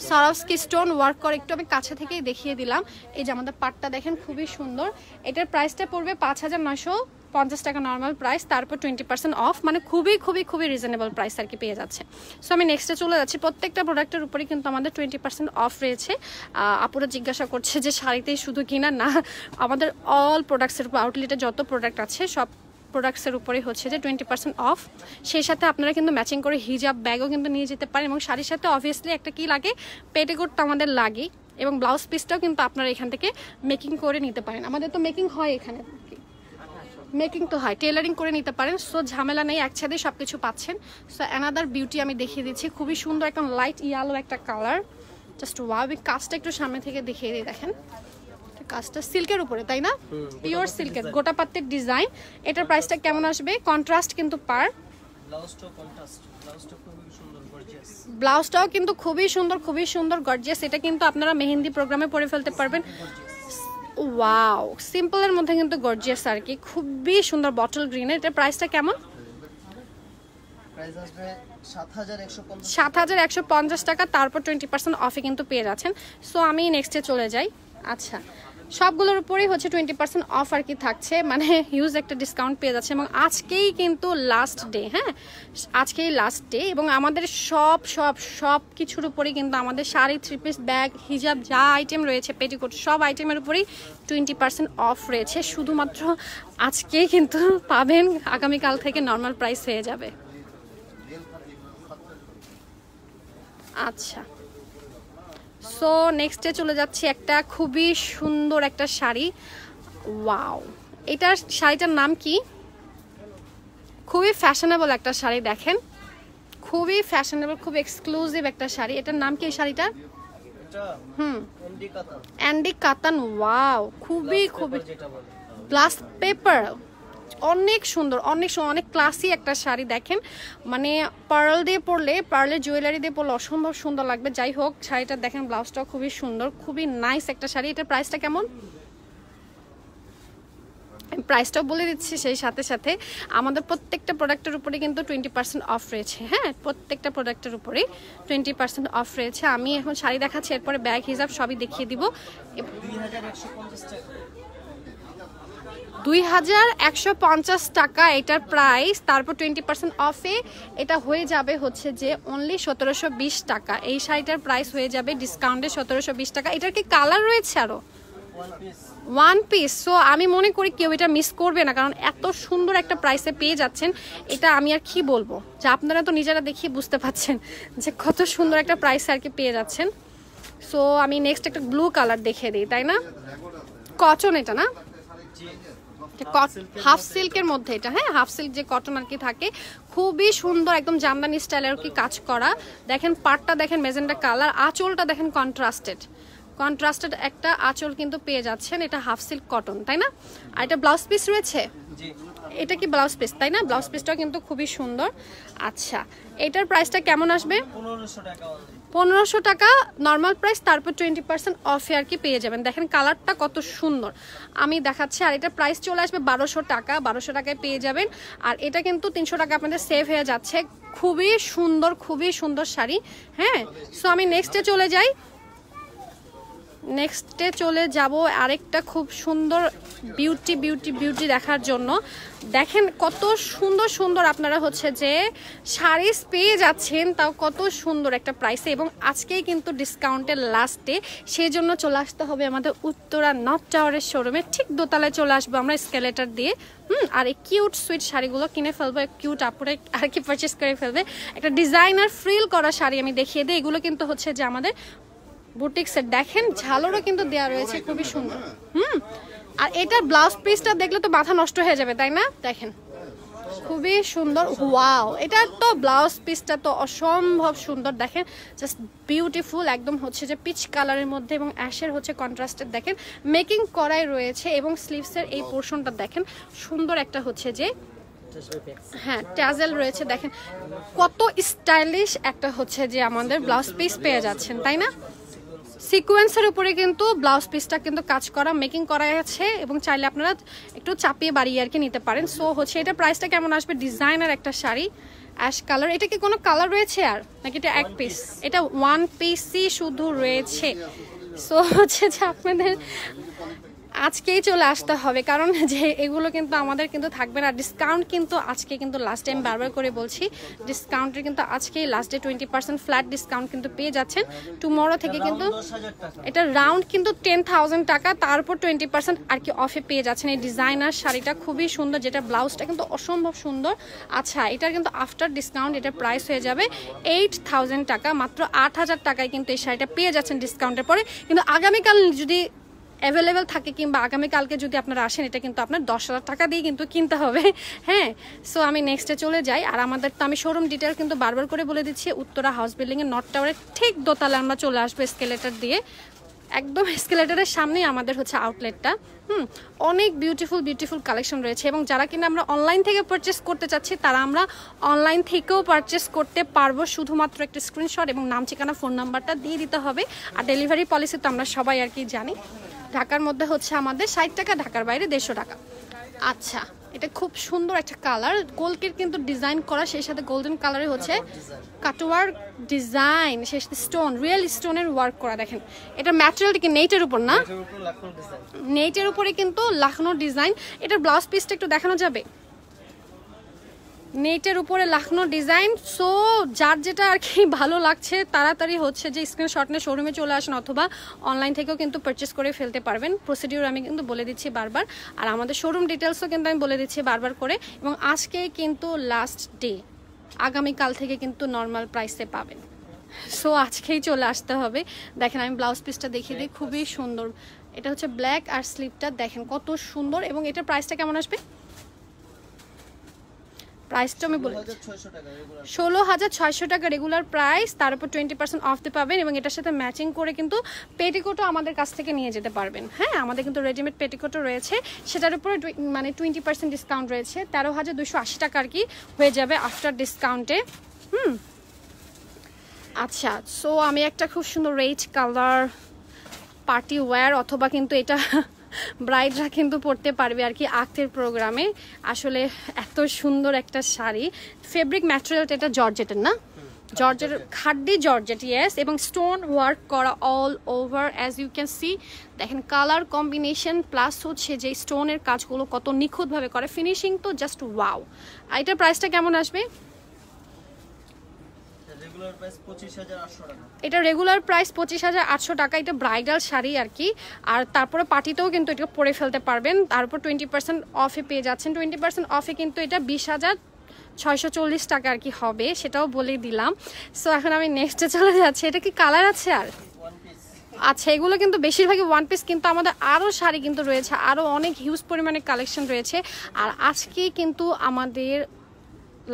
Speaker 1: সারাস্কি স্টোন ওয়ার্ক করে। একটু আমি কাছে থেকেই দেখিয়ে দিলাম। এই যে আমাদের পাটটা দেখেন খুবই সুন্দর। এটার প্রাইসটা পড়বে 5,950 টাকা নর্মাল প্রাইস, তারপর 20% অফ, মানে খুবই খুবই খুবই রিজনেবল প্রাইস আর কি পেয়ে যাচ্ছে। সো আমি নেক্সটে চলে যাচ্ছি। প্রত্যেকটা প্রোডাক্টের উপরে কিন্তু আমাদের 20% অফ রয়েছে। আপুরা জিজ্ঞাসা করছে যে শাড়িতেই শুধু কিনা, না আমাদের অল প্রোডাক্টসের উপর, আউটলেটে যত প্রোডাক্ট আছে সব প্রোডাক্টসের উপরে হচ্ছে যে 20% অফ। সেই সাথে আপনারা কিন্তু ম্যাচিং করে হিজাব ব্যাগও কিন্তু নিয়ে যেতে পারেন, এবং শাড়ির সাথে অবভিয়াসলি একটা কি লাগে, পেটিকোট তো আমাদের লাগে, এবং ব্লাউজ পিসটাও কিন্তু আপনারা এখান থেকে মেকিং করে নিতে পারেন। আমাদের তো মেকিং হয়, এখানে মেকিং তো হয়, টেলারিং করে নিতে পারেন। সো ঝামেলা নেই, একসাথে সব কিছু পাচ্ছেন। সো অ্যানাদার বিউটি আমি দেখিয়ে দিচ্ছি, খুবই সুন্দর একদম লাইট ইয়েলো একটা কালার, জাস্ট ওয়াও। আমি কাজটা একটু সামনে থেকে দেখিয়ে দিই, দেখেন কাজটা সিল্কের উপরে, তাই না? পিওর সিল্কের গোটা পাত্রের ডিজাইন। এটার প্রাইসটা কেমন আসবে? কন্ট্রাস্ট কিন্তু পার, ব্লাউজটাও কিন্তু খুবই সুন্দর, খুবই সুন্দর গর্জিয়াস। এটা কিন্তু আপনারা মেহেন্দি প্রোগ্রামে পরে ফেলতে পারবেন। ওয়াও, সিম্পলের মধ্যে কিন্তু গর্জিয়াস আর কি, খুবই সুন্দর বটল গ্রিনের। এটার প্রাইসটা কেমন? 7,150 টাকা, তারপর 20% অফে কিন্তু পেয়ে যাচ্ছেন। সো আমি নেক্সটে চলে যাই। আচ্ছা, সবগুলোর উপরেই হচ্ছে 20% অফ আর কি থাকছে, মানে হিউজ একটা ডিসকাউন্ট পেয়ে যাচ্ছে। এবং আজকেই কিন্তু লাস্ট ডে, হ্যাঁ আজকেই লাস্ট ডে। এবং আমাদের সব কিছুর উপরেই কিন্তু আমাদের শাড়ি, থ্রি পিস, ব্যাগ, হিজাব যা আইটেম রয়েছে, পেটিকোট, সব আইটেমের উপরেই 20% অফ রয়েছে। শুধুমাত্র আজকেই কিন্তু পাবেন, আগামীকাল থেকে নর্মাল প্রাইস হয়ে যাবে। আচ্ছা, সো নেক্সটে চলে যাচ্ছি একটা খুবই সুন্দর একটা শাড়ি। ওয়াও, এটার শাড়িটার নাম কি? খুবই ফ্যাশনেবল একটা শাড়ি, দেখেন খুবই ফ্যাশনেবল, খুব এক্সক্লুসিভ একটা শাড়ি। এটার নাম কি এই শাড়িটার? অ্যান্ডি কাতান। ওয়াও, খুবই খুবই গ্লাস পেপার, অনেক সুন্দর, অনেক সুন্দর, অনেক ক্লাসি একটা শাড়ি। দেখেন মানে পার্ল দিয়ে পরলে, পার্লের জুয়েলারি দিয়ে পরলে অসম্ভব সুন্দর লাগবে। যাই হোক, শাড়িটা দেখেন, ব্লাউজটাও খুবই সুন্দর, খুবই নাইস একটা শাড়ি। এটার প্রাইসটা কেমন? প্রাইসটাও বলে দিচ্ছি সেই সাথে সাথে। আমাদের প্রত্যেকটা প্রোডাক্টের উপরে কিন্তু 20% অফ রয়েছে, হ্যাঁ প্রত্যেকটা প্রোডাক্টের উপরে 20% অফ রয়েছে। আমি এখন শাড়ি দেখাচ্ছি, এরপরে ব্যাগ, হিসাব সবই দেখিয়ে দিব। 2,150 টাকা এটার প্রাইস, তারপর 20% অফে এটা হয়ে যাবে হচ্ছে যে অনলি 1,720 টাকা। এই শাড়িটার প্রাইস হয়ে যাবে ডিসকাউন্টে 1,720 টাকা। এটার কি কালার রয়েছে আরো? One piece. সো আমি মনে করি কেউ এটা মিস করবে না, কারণ এত সুন্দর একটা প্রাইসে পেয়ে যাচ্ছেন। এটা আমি আর কি বলবো, যে আপনারা তো নিজেরা দেখিয়ে বুঝতে পাচ্ছেন যে কত সুন্দর একটা প্রাইসে আর কি পেয়ে যাচ্ছেন। সো আমি নেক্সট একটা ব্লু কালার দেখিয়ে দিই, তাই না? কটন এটা না, হাফ সিল্কের মধ্যে এটা, হ্যাঁ হাফ সিল্ক যে কটন আর কি থাকে, খুবই সুন্দর একদম জামদানি স্টাইলের আর কি কাজ করা। দেখেন পাটটা দেখেন মেজেন্টা কালার, আঁচলটা দেখেন কন্ট্রাস্টেড একটা আঁচল কিন্তু পেয়ে যাচ্ছেন। এটা হাফ সিল্ক কটন, তাই না? আর এটা ব্লাউজ পিস রয়েছে, এটা কি ব্লাউজ পিস, তাই না? ব্লাউজ পিসটাও কিন্তু খুবই সুন্দর। আচ্ছা, এটার প্রাইসটা কেমন আসবে? 1500 টাকা নর্মাল প্রাইস, তারপর 20% অফে আর কি পেয়ে যাবেন। দেখেন কালারটা কত সুন্দর, আমি দেখাচ্ছি। আর এটার প্রাইস চলে আসবে 1200 টাকা, 1200 টাকায় পেয়ে যাবেন। আর এটা কিন্তু 300 টাকা আপনাদের সেভ হয়ে যাচ্ছে। খুবই সুন্দর শাড়ি, হ্যাঁ। সো আমি নেক্সটে চলে যাব আরেকটা খুব সুন্দর বিউটি দেখার জন্য। দেখেন কত সুন্দর আপনারা হচ্ছে যে শাড়ি পেয়ে যাচ্ছেন, তাও কত সুন্দর একটা প্রাইসে, এবং আজকেই কিন্তু ডিসকাউন্টের লাস্ট ডে। সেই জন্য চলে আসতে হবে আমাদের উত্তরা নর্থ টাওয়ারের শোরুমে, ঠিক দোতলায় চলে আসবো আমরা স্কেলেটার দিয়ে। আর এই কিউট সুইট শাড়িগুলো কিনে ফেলবো, কিউট আপুরে আর কি পারচেস করে ফেলবে। একটা ডিজাইনার ফ্রিল করা শাড়ি আমি দেখিয়ে দিই। এগুলো কিন্তু হচ্ছে যে আমাদের বুটিক্সের, দেখেন ঝালরও কিন্তু দেওয়া রয়েছে, খুবই সুন্দর। আর এটার ব্লাউজ পিসটা দেখলে তো মাথা নষ্ট হয়ে যাবে, তাই না? দেখেন খুবই সুন্দর। ওয়াও, এটার তো ব্লাউজ পিসটা তো অসম্ভব সুন্দর, দেখেন জাস্ট বিউটিফুল, একদম হচ্ছে যে পিচ কালারের মধ্যে, এবং অ্যাশের হচ্ছে কন্ট্রাস্টেড দেখেন মেকিং করাই রয়েছে। এবং স্লিভসের এই পোর্শনটা দেখেন সুন্দর একটা হচ্ছে যে, হ্যাঁ ট্যাজেল রয়েছে। দেখেন কত স্টাইলিশ একটা হচ্ছে যে আমাদের ব্লাউজ পিস পেয়ে যাচ্ছেন, তাই না? সিকোয়েন্সের উপরে কিন্তু ব্লাউজ পিসটা কিন্তু কাজ করা মেকিং করা আছে এবং চাইলে আপনারা একটু চাপিয়ে বাড়িয়ে আর কি নিতে পারেন। সো হচ্ছে এটা প্রাইসটা কেমন আসবে, ডিজাইনার একটা শাড়ি অ্যাশ কালার। এটা কি কোনো কালার রয়েছে আর নাকি এটা এক পিস? এটা ওয়ান পিসই শুধু রয়েছে। সো হচ্ছে যে আপনাদের আজকেই চলে আসতে হবে, কারণ যে এগুলো কিন্তু আমাদের কিন্তু থাকবে না। ডিসকাউন্ট কিন্তু আজকে কিন্তু লাস্ট টাইম বারবার করে বলছি, ডিসকাউন্টের কিন্তু আজকেই লাস্ট ডে 20% ফ্ল্যাট ডিসকাউন্ট কিন্তু পেয়ে যাচ্ছেন। টুমরো থেকে কিন্তু এটা রাউন্ড কিন্তু 10,000 টাকা, তারপর 20% আর কি অফে পেয়ে যাচ্ছেন। এই ডিজাইনার শাড়িটা খুবই সুন্দর, যেটা ব্লাউজটা কিন্তু অসম্ভব সুন্দর। আচ্ছা, এটার কিন্তু আফটার ডিসকাউন্ট এটার প্রাইস হয়ে যাবে 8,000 টাকা। মাত্র 8,000 টাকায় কিন্তু এই শাড়িটা পেয়ে যাচ্ছেন ডিসকাউন্টের পরে। কিন্তু আগামীকাল যদি অ্যাভেলেবেল থাকে কিংবা আগামীকালকে যদি আপনারা আসেন, এটা কিন্তু আপনার 10,000 টাকা দিয়ে কিন্তু কিনতে হবে। হ্যাঁ, সো আমি নেক্সটে চলে যাই। আর আমাদের তো আমি শোরুম ডিটেল কিন্তু বারবার করে বলে দিচ্ছি, উত্তরা হাউস বিল্ডিংয়ের নর্থ টাওয়ারের ঠিক দোতলায় আমরা চলে আসবো এসকেলেটার দিয়ে। একদম এসকেলেটারের সামনেই আমাদের হচ্ছে আউটলেটটা। অনেক বিউটিফুল কালেকশন রয়েছে। এবং যারা কিনা আমরা অনলাইন থেকে পারচেস করতে চাচ্ছি, তারা আমরা অনলাইন থেকেও পারচেস করতে পারবো। শুধুমাত্র একটা স্ক্রিনশট এবং নাম, ঠিকানা, ফোন নাম্বারটা দিয়ে দিতে হবে। আর ডেলিভারি পলিসি তো আমরা সবাই আর কি জানি, ঢাকার মধ্যে হচ্ছে আমাদের 60 টাকা, ঢাকার বাইরে 150 টাকা। আচ্ছা, এটা খুব সুন্দর একটা কালার, গোল্ডের কিন্তু ডিজাইন করা, সেই সাথে গোল্ডেন কালারে হচ্ছে কাটওয়ার ডিজাইন, সেই সাথে স্টোন, রিয়েল স্টোনের ওয়ার্ক করা। দেখেন এটা ম্যাটেরিয়ালটা কি নেটের উপর না, নেটের উপরে কিন্তু লাখনো ডিজাইন। এটার ব্লাউজ পিসটা একটু দেখানো যাবে? নেটের উপরে লাখনো ডিজাইন। সো যার যেটা আর কি ভালো লাগছে তাড়াতাড়ি হচ্ছে যে স্ক্রিনশট নিয়ে শোরুমে চলে আসেন, অথবা অনলাইন থেকেও কিন্তু পারচেস করে ফেলতে পারবেন। প্রসিডিউর আমি কিন্তু বলে দিচ্ছি বারবার, আর আমাদের শোরুম ডিটেলসও কিন্তু আমি বলে দিচ্ছি বারবার করে। এবং আজকে কিন্তু লাস্ট ডে, আগামীকাল থেকে কিন্তু নর্মাল প্রাইসে পাবেন। সো আজকেই চলে আসতে হবে। দেখেন আমি ব্লাউজ পিসটা দেখিয়ে দিই, খুবই সুন্দর। এটা হচ্ছে ব্ল্যাক আর স্লিপটা দেখেন কত সুন্দর। এবং এটার প্রাইসটা কেমন আসবে? প্রাইসটা আমি বলে 16,600 টাকা রেগুলার প্রাইস, তার উপর 20% অফ দিতে পাবেন। এবং এটার সাথে ম্যাচিং করে কিন্তু পেটিকোটও আমাদের কাছ থেকে নিয়ে যেতে পারবেন। হ্যাঁ, আমাদের কিন্তু রেডিমেড পেটিকোটও রয়েছে, সেটার উপরে মানে 20% ডিসকাউন্ট রয়েছে। 13,280 টাকা আর কি হয়ে যাবে আফটার ডিসকাউন্টে। আচ্ছা, সো আমি একটা খুব সুন্দর রেড কালার পার্টি ওয়্যার, অথবা কিন্তু এটা ব্রাইডরা কিন্তু পড়তে পারবে আর কি আক্তের প্রোগ্রামে। আসলে এত সুন্দর একটা শাড়ি, ফেব্রিক ম্যাটেরিয়ালটা এটা জর্জেটের না, জর্জেট, খাড্ডি জর্জেট, ইয়েস। এবং স্টোন ওয়ার্ক করা all over, as you can see. দেখেন কালার কম্বিনেশন প্লাস হচ্ছে যে স্টোনের কাজগুলো কত নিখুঁতভাবে করে, ফিনিশিং তো জাস্ট ওয়াও। আর এটার প্রাইসটা কেমন আসবে? এটা রেগুলার প্রাইস 25,800 টাকা। এটা ব্রাইডাল শাড়ি আর কি, আর তারপরে পার্টিতেও কিন্তু এটা পরে ফেলতে পারবেন। তারপর 20% অফে পেয়ে যাচ্ছেন। 20% অফে কিন্তু এটা 20,640 টাকা আর কি হবে, সেটাও বলে দিলাম। সো এখন আমি নেক্সটে চলে যাচ্ছি। এটা কি কালার আছে আর? আচ্ছা, এগুলো কিন্তু বেশিরভাগই ওয়ান পিস, কিন্তু আমাদের আরও শাড়ি কিন্তু রয়েছে, আরও অনেক হিউজ পরিমাণে কালেকশন রয়েছে। আর আজকেই কিন্তু আমাদের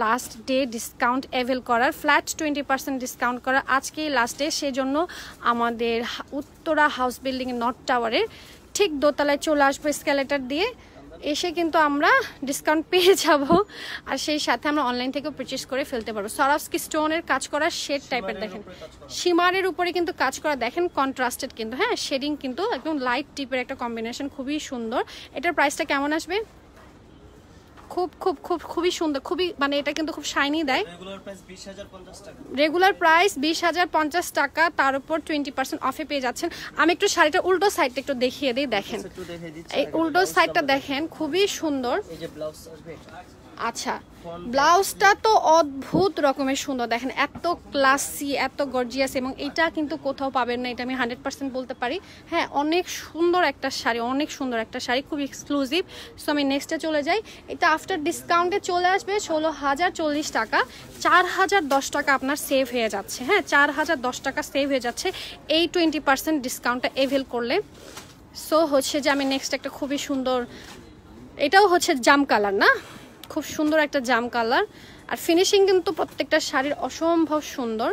Speaker 1: লাস্ট ডে ডিসকাউন্ট অ্যাভেল করার, ফ্ল্যাট 20% ডিসকাউন্ট করার আজকেই লাস্ট ডে। সেজন্য আমাদের উত্তরা হাউস বিল্ডিংয়ের নর্থ টাওয়ারের ঠিক দোতলায় চলে আসবো এসকেলেটার দিয়ে। এসে কিন্তু আমরা ডিসকাউন্ট পেয়ে যাব, আর সেই সাথে আমরা অনলাইন থেকেও পারচেস করে ফেলতে পারবো। সরাসকি স্টোনের কাজ করা শেড টাইপের, দেখেন সীমারের উপরে কিন্তু কাজ করা, দেখেন কন্ট্রাস্টেড কিন্তু, হ্যাঁ শেডিং কিন্তু একদম লাইট টিপের একটা কম্বিনেশন, খুবই সুন্দর। এটার প্রাইসটা কেমন আসবে? খুবই সুন্দর, খুবই মানে এটা কিন্তু খুব শাইনি দেয়। রেগুলার প্রাইস 20,050 টাকা, তার উপর 20% অফে পেয়ে যাচ্ছেন। আমি একটু শাড়িটা উল্টো সাইডটা একটু দেখিয়ে দিই। দেখেন এই উল্টো সাইডটা দেখেন, খুবই সুন্দর। আচ্ছা, ব্লাউজটা তো অদ্ভুত রকমের সুন্দর, দেখেন এত ক্লাসি, এত গর্জিয়াস, এবং এটা কিন্তু কোথাও পাবেন না, এটা আমি 100% বলতে পারি। হ্যাঁ, অনেক সুন্দর একটা শাড়ি, অনেক সুন্দর একটা শাড়ি, খুব এক্সক্লুসিভ। সো আমি নেক্সটে চলে যাই। এটা আফটার ডিসকাউন্টে চলে আসবে 16,040 টাকা, 4,010 টাকা আপনার সেভ হয়ে যাচ্ছে। হ্যাঁ, 4,010 টাকা সেভ হয়ে যাচ্ছে এই 20% ডিসকাউন্টটা এভেল করলে। সো হচ্ছে যে আমি নেক্সট একটা খুবই সুন্দর, এটাও হচ্ছে জাম কালার না, খুব সুন্দর একটা জাম কালার। আর ফিনিশিং কিন্তু প্রত্যেকটা শাড়ির অসম্ভব সুন্দর।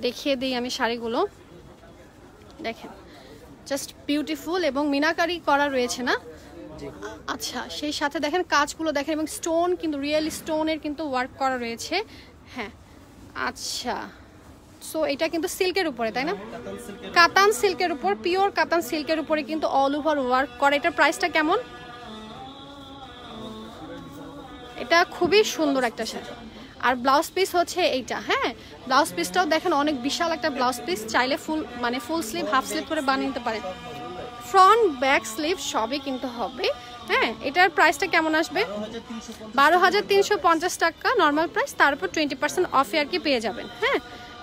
Speaker 1: দেখিয়ে দিই আমি শাড়িগুলো, দেখেন জাস্ট বিউটিফুল, এবং মিনাকারি করা রয়েছে না। আচ্ছা, সেই সাথে দেখেন কাজগুলো দেখেন, এবং স্টোন কিন্তু রিয়েল স্টোনের কিন্তু ওয়ার্ক করা রয়েছে। হ্যাঁ, আচ্ছা সো এটা কিন্তু সিল্কের উপরে, তাই না? কাতান সিল্কের উপর, পিওর কাতান সিল্কের উপরে কিন্তু অল ওভার ওয়ার্ক করা। এটার প্রাইসটা কেমন? এটা খুবই সুন্দর একটা শাড়ি। আর ব্লাউজ পিস হচ্ছে এইটা, হ্যাঁ ব্লাউজ পিসটাও দেখেন অনেক বিশাল একটা ব্লাউজ পিস, চাইলে ফুল স্লিভ হাফ স্লিভ করে বানিয়ে নিতে পারেন, ফ্রন্ট ব্যাক স্লিভ সবই কিন্তু হবে। হ্যাঁ এটার প্রাইসটা কেমন আসবে? 12,350 টাকা নর্মাল প্রাইস, তারপর 20% অফে আর কি পেয়ে যাবেন। হ্যাঁ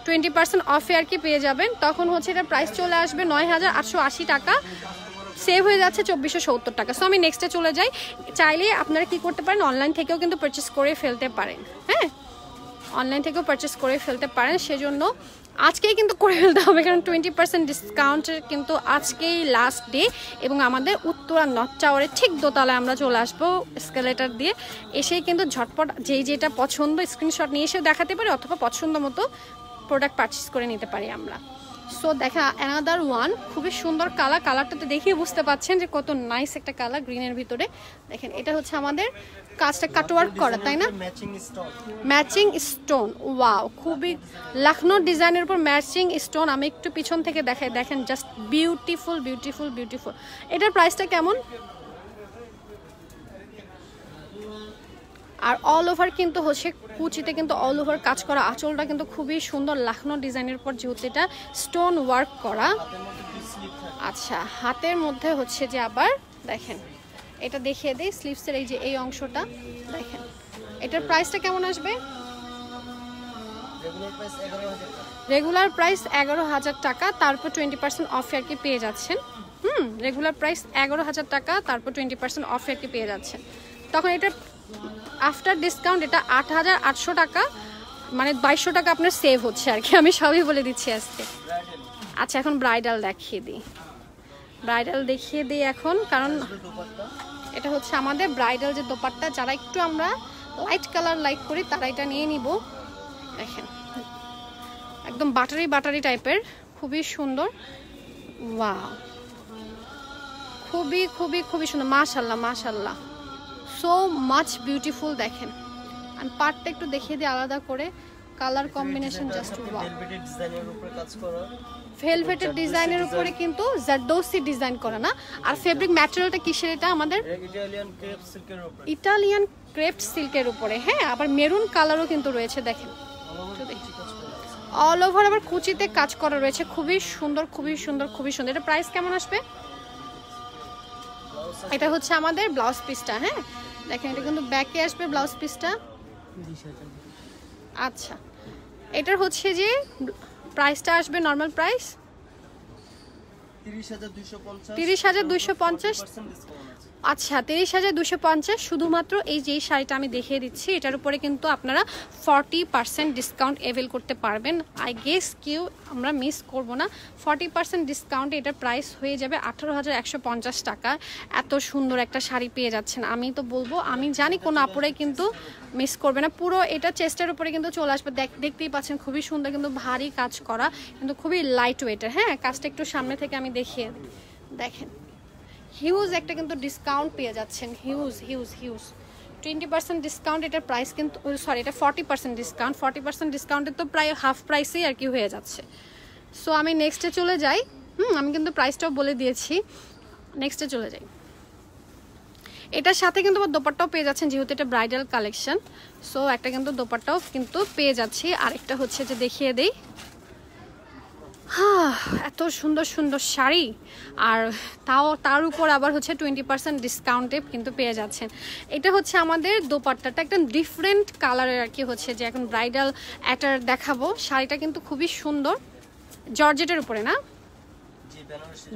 Speaker 1: 20% অফে আর কি পেয়ে যাবেন, তখন হচ্ছে এটার প্রাইস চলে আসবে 9,880 টাকা, সেভ হয়ে যাচ্ছে 2,470 টাকা। সো আমি নেক্সটে চলে যাই। চাইলে আপনারা কি করতে পারেন, অনলাইন থেকেও কিন্তু পারচেস করে ফেলতে পারেন। হ্যাঁ অনলাইন থেকেও পারচেস করে ফেলতে পারেন, সেজন্য আজকেই কিন্তু করে ফেলতে হবে, কারণ 20% ডিসকাউন্টের কিন্তু আজকেই লাস্ট ডে। এবং আমাদের উত্তরা নর্থ টাওয়ারের ঠিক দোতলায় আমরা চলে আসবো এসকেলেটার দিয়ে, এসেই কিন্তু ঝটপট যেটা পছন্দ স্ক্রিনশট নিয়ে এসেও দেখাতে পারি, অথবা পছন্দ মতো প্রোডাক্ট পারচেস করে নিতে পারি আমরা। সো দেখা অ্যানাদার ওয়ান, খুবই সুন্দর কালারটাতে দেখেই বুঝতে পাচ্ছেন যে কত নাইস একটা কালার গ্রিনের ভিতরে। দেখেন এটা হচ্ছে আমাদের কাজটা কাটওয়ার্ক করা, তাই না? ম্যাচিং স্টোন, ওয়াও খুবই লখনৌ ডিজাইনের উপর ম্যাচিং স্টোন। আমি একটু পিছন থেকে দেখাই, দেখেন জাস্ট বিউটিফুল বিউটিফুল বিউটিফুল। এটার প্রাইসটা কেমন? আর অল ওভার কিন্তু হচ্ছে কুচিতে কিন্তু অল ওভার কাজ করা, আঁচলটা কিন্তু খুবই সুন্দর লখনৌ ডিজাইনের উপর, যেহেতু এটা স্টোন ওয়ার্ক করা। আচ্ছা হাতের মধ্যে হচ্ছে যে আবার দেখেন এটা দেখিয়ে দেই, স্লিভসের এই যে এই অংশটা দেখেন, এটার প্রাইসটা কেমন আসবে? রেগুলার প্রাইস 11,000 টাকা, তারপর 20% অফে আর কি পেয়ে যাচ্ছেন। রেগুলার প্রাইস 11,000 টাকা, তারপর 20% অফে আর কি পেয়ে যাচ্ছেন। তখন এটা আফটার ডিসকাউন্ট এটা 8,800 টাকা, মানে 2,200 টাকা আপনার সেভ হচ্ছে আর কি, আমি সবই বলে দিচ্ছি আজকে। আচ্ছা এখন ব্রাইডাল দেখিয়ে দিই এখন, কারণ এটা হচ্ছে আমাদের ব্রাইডাল যে দোপাট্টা, যারা একটু আমরা লাইট কালার লাইক করি তারা এটা নিয়ে নিব। দেখেন একদম বাটারি টাইপের, খুবই সুন্দর, ওয়াও খুবই খুবই খুবই সুন্দর, মাশাআল্লাহ সো মাচ বিউটিফুল। দেখেন আমি পার্টটা একটু দেখিয়ে দিই আলাদা করে, কালার কম্বিনেশন জাস্ট ওয়াও। ভেলভেটের ডিজাইনের উপরে কিন্তু জারদৌসি ডিজাইন করা না। আর ফেব্রিক ম্যাটেরিয়ালটা কিসের? এটা আমাদের ইটালিয়ান ক্রেপ সিল্কের উপরে। হ্যাঁ আবার মেরুন কালারও কিন্তু রয়েছে, দেখেন অল ওভার আবার কুচিতে কাজ করা রয়েছে, খুবই সুন্দর খুবই সুন্দর খুবই সুন্দর। এটা প্রাইস কেমন আসবে? এটা হচ্ছে আমাদের ব্লাউজ পিসটা। হ্যাঁ দেখেন এটা কিন্তু ব্যাকে আসবে ব্লাউজ পিসটা। আচ্ছা এটার হচ্ছে যে প্রাইসটা আসবে নরমাল প্রাইস 30,250। আচ্ছা 30,250 শুধুমাত্র এই যে শাড়িটা আমি দেখিয়ে দিচ্ছি, এটার উপরে কিন্তু আপনারা 40% ডিসকাউন্ট অ্যাভেল করতে পারবেন। আই গেস কেউ আমরা মিস করব না, 40% ডিসকাউন্টে এটার প্রাইস হয়ে যাবে 18,150 টাকা। এত সুন্দর একটা শাড়ি পেয়ে যাচ্ছেন, আমি তো বলবো আমি জানি কোনো আপুরাই কিন্তু মিস করবে না। পুরো এটা চেস্টের উপরে কিন্তু চলে আসবে, দেখতেই পাচ্ছেন খুবই সুন্দর, কিন্তু ভারী কাজ করা, কিন্তু খুবই লাইট ওয়েটের। হ্যাঁ কাজটা একটু সামনে থেকে আমি দেখিয়ে দিই, দেখেন হিউজ একটা কিন্তু ডিসকাউন্ট পেয়ে যাচ্ছেন, হিউজ 20% ডিসকাউন্ট। এটার প্রাইস কিন্তু সরি এটা 40% ডিসকাউন্ট, 40% ডিসকাউন্টে তো প্রায় হাফ প্রাইসেই আর কি হয়ে যাচ্ছে। সো আমি নেক্সটে চলে যাই। আমি কিন্তু প্রাইসটাও বলে দিয়েছি, নেক্সটে চলে যাই। এটার সাথে কিন্তু দোপাট্টাও পেয়ে যাচ্ছেন, যেহেতু এটা ব্রাইডাল কালেকশন। সো একটা কিন্তু দোপাট্টাও কিন্তু পেয়ে যাচ্ছি। আরেকটা হচ্ছে যে দেখিয়ে দেই, এত সুন্দর সুন্দর শাড়ি, আর তার উপর আবার হচ্ছে 20% ডিসকাউন্টে কিন্তু পেয়ে যাচ্ছেন। এটা হচ্ছে আমাদের দোপাট্টাটা একটা ডিফারেন্ট কালারের আর কি, হচ্ছে যে এখন ব্রাইডাল একটা দেখাবো। শাড়িটা কিন্তু খুবই সুন্দর, জর্জেটের উপরে না,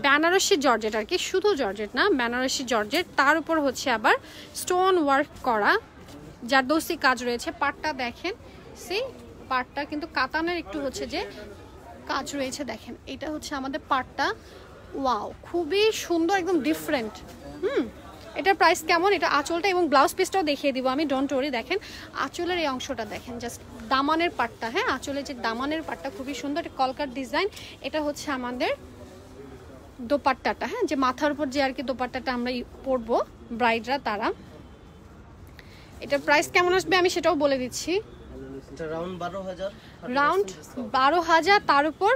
Speaker 1: বেনারসি জর্জেট আর কি, শুধু জর্জেট না বেনারসি জর্জেট, তার উপর হচ্ছে আবার স্টোন ওয়ার্ক করা জারদৌসি কাজ রয়েছে। পাটটা দেখেন, পাটটা কিন্তু কাতানের একটু হচ্ছে যে কাজ রয়েছে, দেখেন এটা হচ্ছে আমাদের পাটটা, ওয়াও খুবই সুন্দর, একদম ডিফারেন্ট। এটার প্রাইস কেমন? এটা আঁচলটা এবং ব্লাউজ পিসটাও দেখিয়ে দিব আমি, ডোন্ট ওয়ারি। দেখেন আঁচলের এই অংশটা দেখেন, জাস্ট দামানের পাটটা। হ্যাঁ আঁচলের যে দামানের পাটটা খুবই সুন্দর, কলকার ডিজাইন। এটা হচ্ছে আমাদের দোপাট্টাটা, হ্যাঁ যে মাথার উপর যে আর কি দোপাট্টাটা আমরা পরবো ব্রাইডরা তারা। এটার প্রাইস কেমন আসবে আমি সেটাও বলে দিচ্ছি।
Speaker 2: এটা
Speaker 1: রাউন্ড 12,000 তার উপর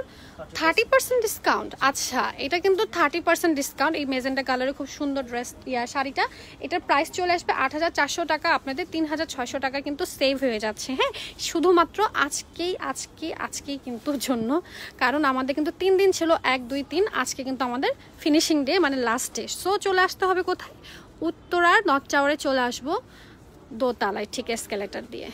Speaker 1: 30% ডিসকাউন্ট। আচ্ছা, এটা কিন্তু 30% ডিসকাউন্ট। এই মেজেন্টা কালারে খুব সুন্দর ড্রেস শাড়িটা, এটার প্রাইস চলে আসবে 8,400 টাকা, আপনাদের 3,600 টাকা কিন্তু সেভ হয়ে যাচ্ছে। হ্যাঁ, শুধুমাত্র আজকেই কিন্তু জন্য, কারণ আমাদের কিন্তু 3 দিন ছিল, 1 2 3, আজকে কিন্তু আমাদের ফিনিশিং ডে, মানে লাস্ট ডে। সো চলে আসতে হবে কোথায়? উত্তরার নর্থ টাওয়ারে চলে আসবো, দোতলায়, ঠিক এসকেলেটর দিয়ে।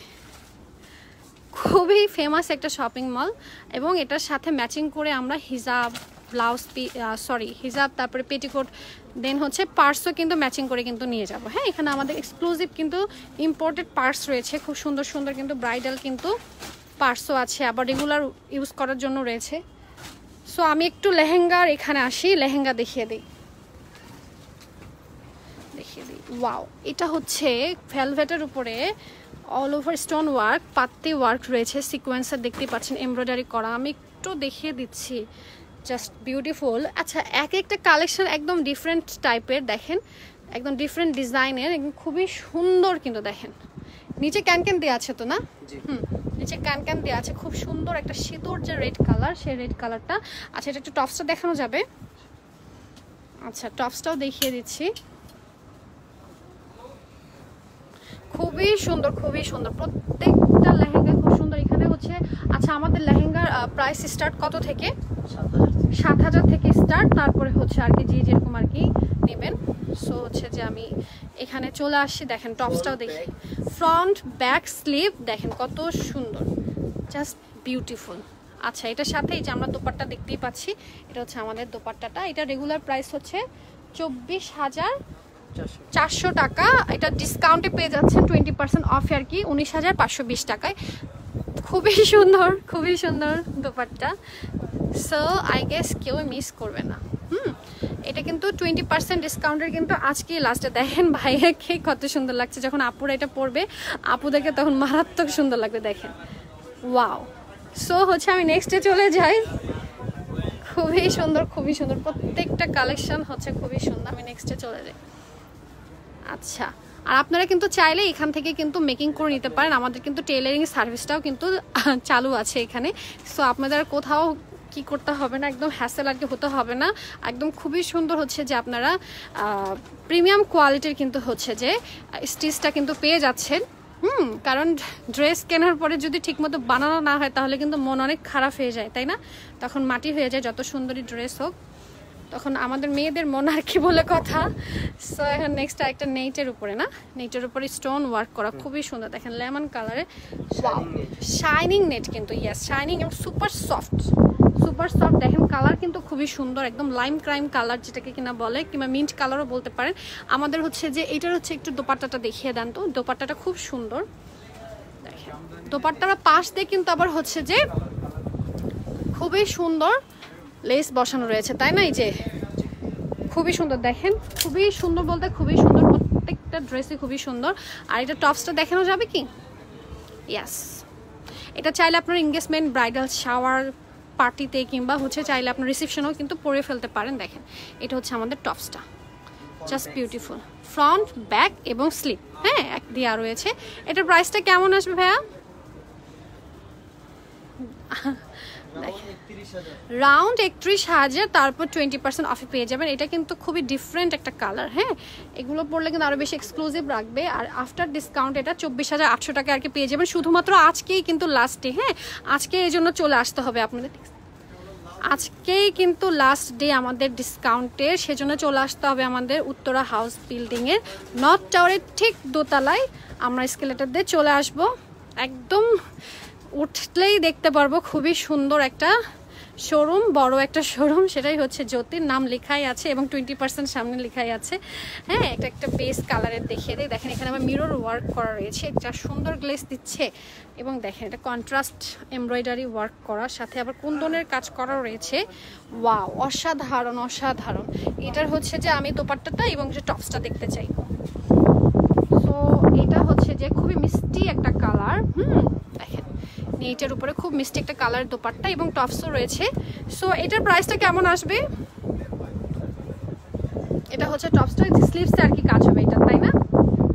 Speaker 1: খুবই ফেমাস একটা শপিং মল, এবং এটার সাথে ম্যাচিং করে আমরা হিজাব, ব্লাউজ, হিজাব, তারপরে পেটিকোট, দেন হচ্ছে পার্সও কিন্তু ম্যাচিং করে কিন্তু নিয়ে যাব। হ্যাঁ, এখানে আমাদের এক্সক্লুসিভ কিন্তু ইম্পোর্টেড পার্স রয়েছে, খুব সুন্দর সুন্দর কিন্তু ব্রাইডাল কিন্তু পার্সও আছে, আবার রেগুলার ইউজ করার জন্য রয়েছে। সো আমি একটু লেহেঙ্গার এখানে আসি, লেহেঙ্গা দেখিয়ে দিই। ওয়াও, এটা হচ্ছে ভেলভেটের উপরে অল ওভার স্টোন ওয়ার্ক, পাত্তি ওয়ার্ক রয়েছে, সিকোয়েন্সার দেখতে পাচ্ছেন, এমব্রয়ডারি করা। আমি একটু দেখিয়ে দিচ্ছি, জাস্ট বিউটিফুল। আচ্ছা, এক একটা কালেকশন একদম ডিফারেন্ট টাইপের, দেখেন একদম ডিফারেন্ট ডিজাইনের, খুবই সুন্দর কিন্তু। দেখেন নিচে ক্যান দেওয়া আছে তো না? নিচে ক্যান দেওয়া আছে, খুব সুন্দর একটা সিঁদুর যে রেড কালার, সেই রেড কালারটা। আচ্ছা, এটা একটু টপসটা দেখানো যাবে? আচ্ছা, টপসটাও দেখিয়ে দিচ্ছি। খুবই সুন্দর, খুবই সুন্দর, প্রত্যেকটা লেহেঙ্গা খুব সুন্দর। এখানে হচ্ছে, আচ্ছা, আমাদের লেহেঙ্গার প্রাইস স্টার্ট কত থেকে? 7,000 থেকে স্টার্ট, তারপরে হচ্ছে আর কি যে যেরকম আর কি নেবেন। সো হচ্ছে যে আমি এখানে চলে আসছি, দেখেন টপসটাও দেখি, ফ্রন্ট ব্যাক স্লিভ দেখেন কত সুন্দর, জাস্ট বিউটিফুল। আচ্ছা, এটার সাথে এই যে আমরা দোপাট্টা দেখতেই পাচ্ছি, এটা হচ্ছে আমাদের দোপাট্টাটা। এটা রেগুলার প্রাইস হচ্ছে 24,400 টাকা, এটা ডিসকাউন্টে পেয়ে যাচ্ছেন 20% অফ আর কি, 19,520 টাকায়। খুবই সুন্দর, খুবই সুন্দর দোপাট্টা। সো আই গেস কেউ মিস করবে না। এটা কিন্তু 20% ডিসকাউন্টের কিন্তু আজকেই লাস্টে। দেখেন ভাইয়াকে কত সুন্দর লাগছে, যখন আপুরা এটা পরবে আপুদেরকে তখন মারাত্মক সুন্দর লাগবে। দেখেন, ওয়াও। সো হচ্ছে আমি নেক্সটে চলে যাই। খুবই সুন্দর, খুবই সুন্দর, প্রত্যেকটা কালেকশন হচ্ছে খুবই সুন্দর। আমি নেক্সটে চলে যাই। আচ্ছা, আর আপনারা কিন্তু চাইলে এখান থেকে কিন্তু মেকিং করে নিতে পারেন, আমাদের কিন্তু টেইলারিং সার্ভিসটাও কিন্তু চালু আছে এখানে। সো আপনাদের কোথাও কি করতে হবে না, একদম হ্যাসেল আর কি হতে হবে না, একদম খুবই সুন্দর হচ্ছে যে আপনারা প্রিমিয়াম কোয়ালিটির কিন্তু হচ্ছে যে স্টিচটা কিন্তু পেয়ে যাচ্ছেন। কারণ ড্রেস কেনার পরে যদি ঠিকমতো বানানো না হয় তাহলে কিন্তু মন অনেক খারাপ হয়ে যায়, তাই না? তখন মাটি হয়ে যায়, যত সুন্দরী ড্রেস হোক, তখন আমাদের মেয়েদের মন আর কি বলে কথা। সো এখন নেক্সট একটা নেটের উপরে, না নেটের উপরে স্টোন ওয়ার্ক করা, খুবই সুন্দর। দেখেন লেমন কালারে শাইনিং নেট কিন্তু, ইয়েস শাইনিং এবং সুপার সফট, সুপার সফট। দেখেন কালার কিন্তু খুবই সুন্দর, একদম লাইম ক্রাইম কালার যেটাকে কিনা বলে, কিংবা মিন্ট কালারও বলতে পারেন। আমাদের হচ্ছে যে এটার হচ্ছে একটু দোপাট্টাটা দেখিয়ে দেন তো, দোপাট্টাটা খুব সুন্দর। দেখেন দোপাট্টার পাশ দিয়ে কিন্তু আবার হচ্ছে যে খুবই সুন্দর লেস বসানো রয়েছে, তাই না? এই যে খুবই সুন্দর, দেখেন খুবই সুন্দর বলতে খুবই সুন্দর, প্রত্যেকটা ড্রেসই খুবই সুন্দর। আর এটা টপসটা দেখানো যাবে কি? ইয়াস, এটা চাইলে আপনার এনগেজমেন্ট, ব্রাইডাল শাওয়ার পার্টিতে, কিংবা হচ্ছে চাইলে আপনার রিসেপশনেও কিন্তু পরে ফেলতে পারেন। দেখেন এটা হচ্ছে আমাদের টপসটা, জাস্ট বিউটিফুল, ফ্রন্ট ব্যাক এবং স্লিপ, হ্যাঁ এক দেওয়া রয়েছে। এটার প্রাইসটা কেমন আসবে ভাইয়া? রাউন্ড 31,000, তারপর 20% অফে পেয়ে যাবেন। এটা কিন্তু খুবই ডিফারেন্ট একটা কালার। হ্যাঁ, এগুলো পরলে কিন্তু আরো বেশি এক্সক্লুসিভ রাখবে। আর আফটার ডিসকাউন্ট এটা 24,800 টাকা আর কি পেয়ে যাবেন, শুধুমাত্র আজকেই কিন্তু লাস্ট ডে। হ্যাঁ, আজকে এই জন্য চলে আসতে হবে আপনাদের, আজকেই কিন্তু লাস্ট ডে আমাদের ডিসকাউন্টের, সেজন্য চলে আসতে হবে আমাদের উত্তরা হাউস বিল্ডিংয়ের নর্থ টাওয়ারের ঠিক দোতলায়। আমরা এসকেলেটর দিয়ে চলে আসব, একদম উঠলেই দেখতে পারবো খুবই সুন্দর একটা শোরুম, বড় একটা শোরুম, সেটাই হচ্ছে জ্যোতির, নাম লেখাই আছে এবং 20% সামনে লেখাই আছে। হ্যাঁ, এটা একটা বেস কালারের দেখিয়ে দিই। দেখেন এখানে আমার মিরর ওয়ার্ক করা রয়েছে, একটা সুন্দর গ্লেস দিচ্ছে, এবং দেখেন এটা কন্ট্রাস্ট এমব্রয়ডারি ওয়ার্ক করার সাথে আবার কুন্দনের কাজ করা রয়েছে। ওয়াও, অসাধারণ অসাধারণ। এটার হচ্ছে যে আমি দোপাট্টাটা এবং যে টপসটা দেখতে চাই। তো এটা হচ্ছে যে খুবই মিষ্টি একটা কালার। দেখেন নেটের উপরে খুব মিষ্টি একটা কালার দোপাট্টা এবং টপসও রয়েছে। সো এটার প্রাইসটা কেমন আসবে? এটা হচ্ছে টপসটা, স্লিভসে আর কি কাজ হবে এটা, তাই না?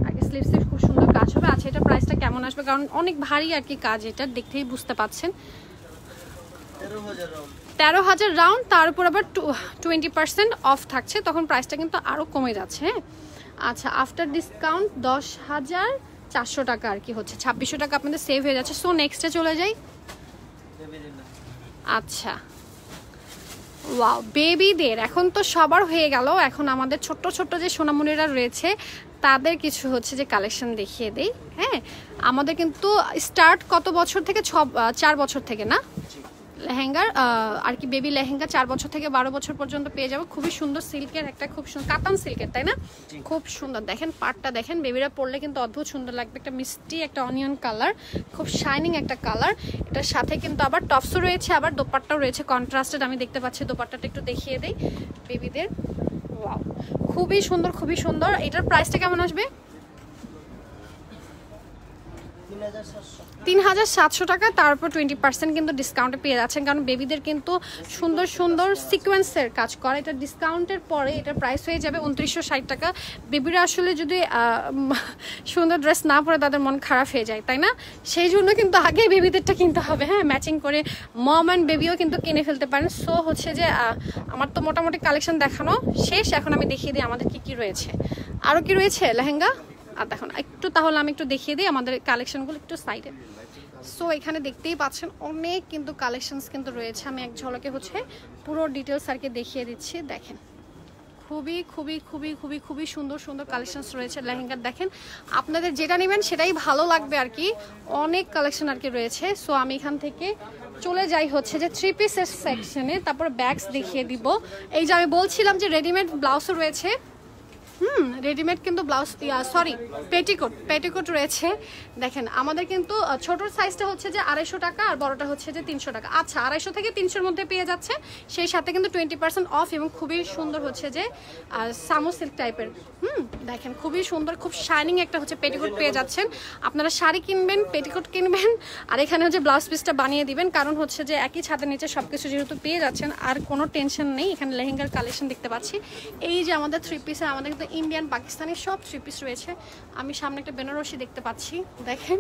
Speaker 1: আর কি স্লিভসে খুব সুন্দর কাজ হবে। আচ্ছা, এটার প্রাইসটা কেমন আসবে, কারণ অনেক ভারী আর কি কাজ, এটা দেখতেই বুঝতে পাচ্ছেন। 13,000 রাউন্ড, তার উপর আবার 20% অফ থাকছে, তখন প্রাইসটা কিন্তু আরও কমে যাচ্ছে। হ্যাঁ আচ্ছা, আফটার ডিসকাউন্ট 10,400 টাকা আর কি হচ্ছে, 2600 টাকা আপনাদের সেভ হয়ে যাচ্ছে। সো নেক্সটে চলে যাই। আচ্ছা ওয়াও, বেবিদের এখন তো সবার হয়ে গেল, এখন আমাদের ছোট্ট ছোট্ট যে সোনামণিরা রয়েছে তাদের কিছু হচ্ছে যে কালেকশন দেখিয়ে দেই। হ্যাঁ আমাদের কিন্তু স্টার্ট কত বছর থেকে? 4 বছর থেকে না লেহেঙ্গার আর কি, বেবি লেহেঙ্গা 4 বছর থেকে 12 বছর পর্যন্ত পেয়ে যাবো। খুবই সুন্দর সিল্কের একটা, খুব সুন্দর কাতান সিল্কের, তাই না? খুব সুন্দর, দেখেন পাড়টা দেখেন, বেবিরা পরলে কিন্তু অদ্ভুত সুন্দর লাগবে। একটা মিষ্টি একটা অনিয়ন কালার, খুব শাইনিং একটা কালার। এটার সাথে কিন্তু আবার টপসও রয়েছে, আবার দোপাট্টাও রয়েছে কন্ট্রাস্টেড। আমি দেখতে পাচ্ছি দোপাট্টাটা একটু দেখিয়ে দেই বেবিদের। ওয়াও খুবই সুন্দর, খুবই সুন্দর। এটার প্রাইসটা কেমন আসবে? 3,700 টাকা, তারপর 20% কিন্তু ডিসকাউন্টে পেয়ে যাচ্ছেন, কারণ বেবিদের কিন্তু সুন্দর সুন্দর সিকোয়েন্সের কাজ করা। এটা ডিসকাউন্টের পরে এটার প্রাইস হয়ে যাবে 2960 টাকা। বেবিরা আসলে যদি সুন্দর ড্রেস না পরে তাদের মন খারাপ হয়ে যায়, তাই না? সেই জন্য কিন্তু আগে বেবিদেরটা কিনতে হবে। হ্যাঁ ম্যাচিং করে মম অ্যান্ড বেবিও কিন্তু কিনে ফেলতে পারেন। সো হচ্ছে যে আমার তো মোটামুটি কালেকশন দেখানো শেষ, এখন আমি দেখিয়ে দিই আমাদের কি কি রয়েছে। আরও কি রয়েছে লেহেঙ্গা? আর দেখুন একটু, তাহলে আমি একটু দেখিয়ে দিই আমাদের কালেকশনগুলো একটু সাইডে। সো এখানে দেখতেই পাচ্ছেন অনেক কিন্তু কালেকশনস কিন্তু রয়েছে। আমি এক ঝলকে হচ্ছে পুরো ডিটেলস আর কি দেখিয়ে দিচ্ছি। দেখেন খুবই খুবই খুবই খুবই খুবই সুন্দর সুন্দর কালেকশনস রয়েছে লেহেঙ্গার। দেখেন আপনাদের যেটা নেবেন সেটাই ভালো লাগবে আর কি, অনেক কালেকশন আর কি রয়েছে। সো আমি এখান থেকে চলে যাই হচ্ছে যে 3 পিসের সেকশনে, তারপর ব্যাগস দেখিয়ে দিব। এই যে আমি বলছিলাম যে রেডিমেড ব্লাউজও রয়েছে। রেডিমেড কিন্তু ব্লাউজ, সরি পেটিকোট রয়েছে। দেখেন আমাদের কিন্তু ছোটোর সাইজটা হচ্ছে যে 250 টাকা, আর বড়টা হচ্ছে যে 300 টাকা। আচ্ছা 250 থেকে 300-র মধ্যে পেয়ে যাচ্ছে, সেই সাথে কিন্তু 20% অফ, এবং খুবই সুন্দর হচ্ছে যে সামো সিল্ক টাইপের। দেখেন খুবই সুন্দর, খুব শাইনিং একটা হচ্ছে পেটিকোট পেয়ে যাচ্ছেন। আপনারা শাড়ি কিনবেন, পেটিকোট কিনবেন, আর এখানে হচ্ছে ব্লাউজ পিসটা বানিয়ে দিবেন, কারণ হচ্ছে যে একই ছাদের নিচে সব কিছু যেহেতু পেয়ে যাচ্ছেন আর কোনো টেনশন নেই। এখানে লেহেঙ্গার কালেকশন দেখতে পাচ্ছি। এই যে আমাদের 3 পিসে, আমাদের কিন্তু ইন্ডিয়ান পাকিস্তানি সব 3 পিস রয়েছে। আমি সামনে একটা বেনারসি দেখতে পাচ্ছি, দেখেন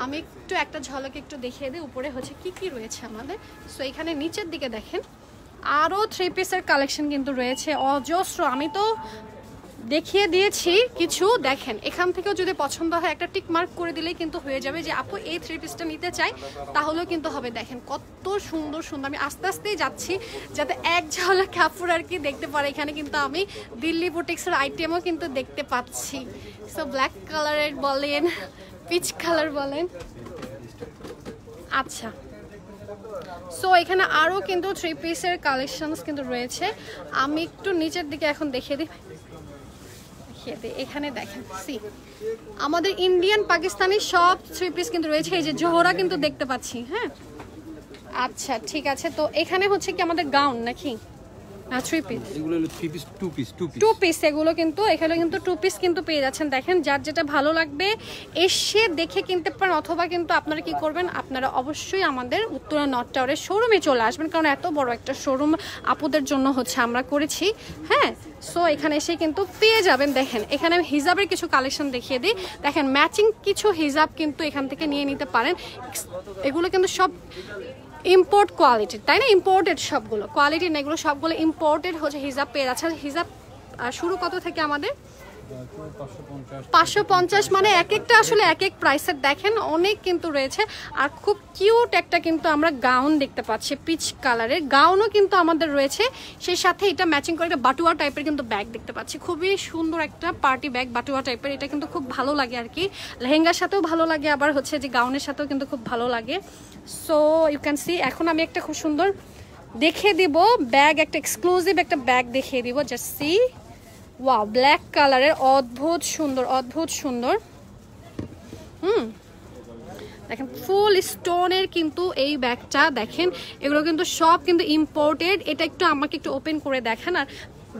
Speaker 1: আমি একটু একটা ঝলকে একটু দেখিয়ে দিই উপরে হচ্ছে কি কি রয়েছে আমাদের। সো এখানে নিচের দিকে দেখেন আরও 3 পিসের কালেকশন কিন্তু রয়েছে অজস্র। আমি তো দেখিয়ে দিয়েছি কিছু, দেখেন এখান থেকেও যদি পছন্দ হয় একটা টিক মার্ক করে দিলেই কিন্তু হয়ে যাবে যে আপু এই 3 পিসটা নিতে চাই, তাহলেও কিন্তু হবে। দেখেন কত সুন্দর সুন্দর, আমি আস্তে আস্তেই যাচ্ছি যাতে এক ঝলক কাপড় আর কি দেখতে পারে। এখানে কিন্তু আমি দিল্লি বুটিক্সের আইটেমও কিন্তু দেখতে পাচ্ছি। সো ব্ল্যাক কালারের বলেন, পিচ কালার বলেন। আচ্ছা সো এখানে আরও কিন্তু 3 পিসের কালেকশনস কিন্তু রয়েছে। আমি একটু নিচের দিকে এখন দেখিয়ে দিই। এখানে দেখেন সি আমাদের ইন্ডিয়ান পাকিস্তানি সব 3 পিস কিন্তু রয়েছে। এই যে জোহরা কিন্তু দেখতে পাচ্ছি। হ্যাঁ আচ্ছা ঠিক আছে, তো এখানে হচ্ছে কি আমাদের গাউন নাকি? 3 পিস, এগুলো 3 পিস 2 পিস এগুলো কিন্তু এখানে কিন্তু 2 পিস কিন্তু পেয়ে যাচ্ছেন। দেখেন যার যেটা ভালো লাগবে এসে দেখে কিনতে পারেন, অথবা কিন্তু আপনারা কি করবেন, আপনারা অবশ্যই আমাদের উত্তরা নর্থ টাওয়ারের শোরুমে চলে আসবেন, কারণ এত বড় একটা শোরুম আপুদের জন্য হচ্ছে আমরা করেছি। হ্যাঁ সো এখানে এসে কিন্তু পেয়ে যাবেন। দেখেন এখানে হিজাবের কিছু কালেকশন দেখিয়ে দিই। দেখেন ম্যাচিং কিছু হিজাব কিন্তু এখান থেকে নিয়ে নিতে পারেন। এগুলো কিন্তু সব ইম্পোর্ট কোয়ালিটির, তাই না? ইম্পোর্টেড সবগুলো, কোয়ালিটি না, এগুলো সবগুলো ইম্পোর্টেড হচ্ছে হিজাব পেয়ে যাচ্ছে। হিজাব শুরু কত থেকে আমাদের? 550, মানে এক একটা আসলে এক এক প্রাইসের। দেখেন অনেক কিন্তু রয়েছে। আর খুব কিউট একটা কিন্তু আমরা গাউন দেখতে পাচ্ছি, পিচ কালারের গাউনও কিন্তু আমাদের রয়েছে। সেই সাথে এটা ম্যাচিং করে একটা বাটুয়া টাইপের কিন্তু ব্যাগ দেখতে পাচ্ছি, খুবই সুন্দর একটা পার্টি ব্যাগ বাটুয়া টাইপের। এটা কিন্তু খুব ভালো লাগে আর কি, লেহেঙ্গার সাথেও ভালো লাগে, আবার হচ্ছে যে গাউনের সাথেও কিন্তু খুব ভালো লাগে। সো ইউ ক্যান সি, এখন আমি একটা খুব সুন্দর দেখিয়ে দিব ব্যাগ, একটা এক্সক্লুসিভ একটা ব্যাগ দেখিয়ে দিব। জাস্ট সি, ওয়াও ব্ল্যাক কালারের, অদ্ভুত সুন্দর অদ্ভুত সুন্দর। দেখেন ফুল স্টোনের কিন্তু এই ব্যাগটা, দেখেন এগুলো কিন্তু সব কিন্তু ইম্পোর্টেড। এটা একটু আমাকে একটু ওপেন করে দেখেন। আর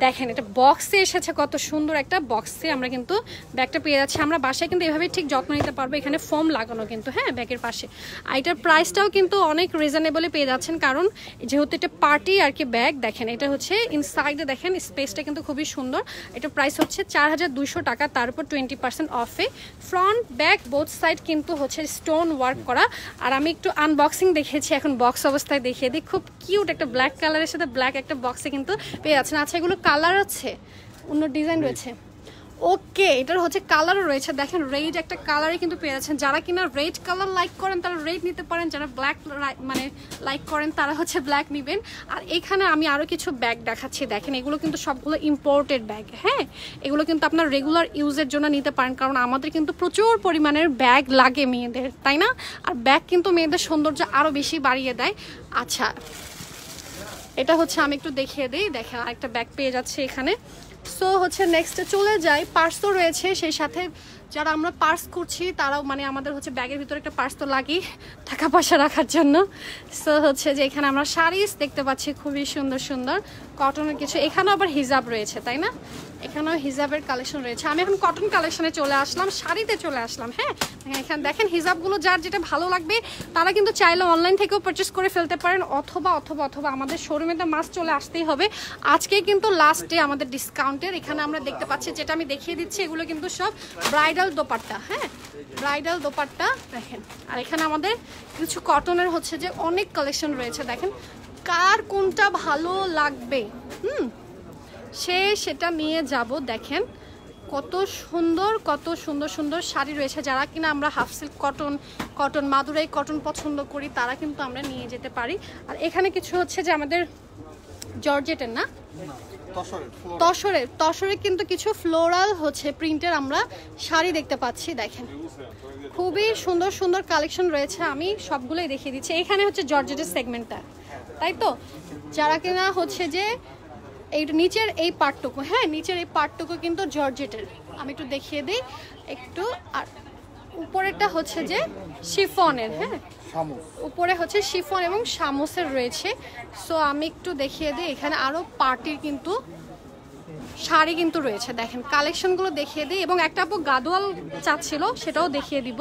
Speaker 1: দেখেন এটা বক্সে এসেছে, কত সুন্দর একটা বক্সে আমরা কিন্তু ব্যাগটা পেয়ে যাচ্ছি। আমরা বাসায় কিন্তু এভাবে ঠিক যত্ন নিতে পারবো। এখানে ফোম লাগানো কিন্তু, হ্যাঁ, ব্যাগের পাশে। আর এটার প্রাইসটাও কিন্তু অনেক রিজনেবলে পেয়ে যাচ্ছেন, কারণ যেহেতু এটা পার্টি আর কি ব্যাগ। দেখেন এটা হচ্ছে ইনসাইডে, দেখেন স্পেসটা কিন্তু খুবই সুন্দর। এটা প্রাইস হচ্ছে 4200 টাকা, তার উপর 20% অফে। ফ্রন্ট ব্যাক বোথ সাইড কিন্তু হচ্ছে স্টোন ওয়ার্ক করা। আর আমি একটু আনবক্সিং দেখেছি, এখন বক্স অবস্থায় দেখিয়ে দিই। খুব কিউট একটা ব্ল্যাক কালারের সাথে ব্ল্যাক একটা বক্সে কিন্তু পেয়ে যাচ্ছেন। আচ্ছা, এগুলো কালার আছে, অন্য ডিজাইন রয়েছে। ওকে, এটার হচ্ছে কালারও রয়েছে। দেখেন রেড একটা কালারে কিন্তু পেয়ে যাচ্ছেন। যারা কিনা রেড কালার লাইক করেন তারা রেড নিতে পারেন, যারা ব্ল্যাক মানে লাইক করেন তারা হচ্ছে ব্ল্যাক নেবেন। আর এখানে আমি আরও কিছু ব্যাগ দেখাচ্ছি। দেখেন এগুলো কিন্তু সবগুলো ইম্পোর্টেড ব্যাগ, হ্যাঁ। এগুলো কিন্তু আপনার রেগুলার ইউজের জন্য নিতে পারেন, কারণ আমাদের কিন্তু প্রচুর পরিমাণের ব্যাগ লাগে মেয়েদের, তাই না? আর ব্যাগ কিন্তু মেয়েদের সৌন্দর্য আরও বেশি বাড়িয়ে দেয়। আচ্ছা, এটা হচ্ছে আমি একটু দেখিয়ে দিই। দেখেন আরেকটা ব্যাগ পেয়ে যাচ্ছে এখানে। সো হচ্ছে নেক্সটে চলে যাই। পার্সও রয়েছে, সেই সাথে যারা আমরা পার্স করছি তারাও মানে আমাদের হচ্ছে ব্যাগের ভিতরে একটা পার্স তো লাগেই টাকা পয়সা রাখার জন্য। সো হচ্ছে যে এখানে আমরা শাড়িস দেখতে পাচ্ছি খুবই সুন্দর সুন্দর কটনের কিছু। এখানেও আবার হিজাব রয়েছে, তাই না? এখানেও হিজাবের কালেকশন রয়েছে। আমি এখন কটন কালেকশনে চলে আসলাম, শাড়িতে চলে আসলাম। হ্যাঁ, এখানে দেখেন হিজাবগুলো যার যেটা ভালো লাগবে তারা কিন্তু চাইলে অনলাইন থেকেও পারচেস করে ফেলতে পারেন, অথবা অথবা অথবা আমাদের শোরুমে তো মাস্ট চলে আসতেই হবে। আজকে কিন্তু লাস্ট ডে আমাদের ডিসকাউন্টের। এখানে আমরা দেখতে পাচ্ছি, যেটা আমি দেখিয়ে দিচ্ছি, এগুলো কিন্তু সব ব্রাইডাল দোপাট্টা, হ্যাঁ, ব্রাইডাল দোপাট্টা। দেখেন আর এখানে আমাদের কিছু কটনের হচ্ছে যে অনেক কালেকশন রয়েছে। দেখেন কার কোনটা ভালো লাগবে সে সেটা নিয়ে যাব। দেখেন কত সুন্দর কত সুন্দর সুন্দর শাড়ি রয়েছে। যারা কিনা আমরা half silk cotton Madurai cotton পছন্দ করি তারা কিন্তু আমরা নিয়ে যেতে পারি। আর এখানে কিছু হচ্ছে যে আমাদের জর্জেটের না তসরের কিন্তু কিছু ফ্লোরাল হচ্ছে প্রিন্টের আমরা শাড়ি দেখতে পাচ্ছি। দেখেন খুবই সুন্দর সুন্দর কালেকশন রয়েছে, আমি সবগুলোই দেখিয়ে দিচ্ছি। এখানে হচ্ছে জর্জেটের সেগমেন্টটা, তাই তো? যারা কিনা হচ্ছে যে এই নিচের এই পার্টটুকু, হ্যাঁ, নিচের এই পার্টটুকু কিন্তু জর্জেটের, আমি একটু দেখিয়ে দিই একটু। আর উপরেরটা হচ্ছে যে শিফনের, হ্যাঁ, উপরে হচ্ছে শিফন এবং শামুসের রয়েছে। সো আমি একটু দেখিয়ে দিই। এখানে আরো পার্টির কিন্তু শাড়ি কিন্তু রয়েছে, দেখেন কালেকশনগুলো দেখিয়ে দিই। এবং একটা আপু গাদোয়াল চাচ্ছিল, সেটাও দেখিয়ে দিব।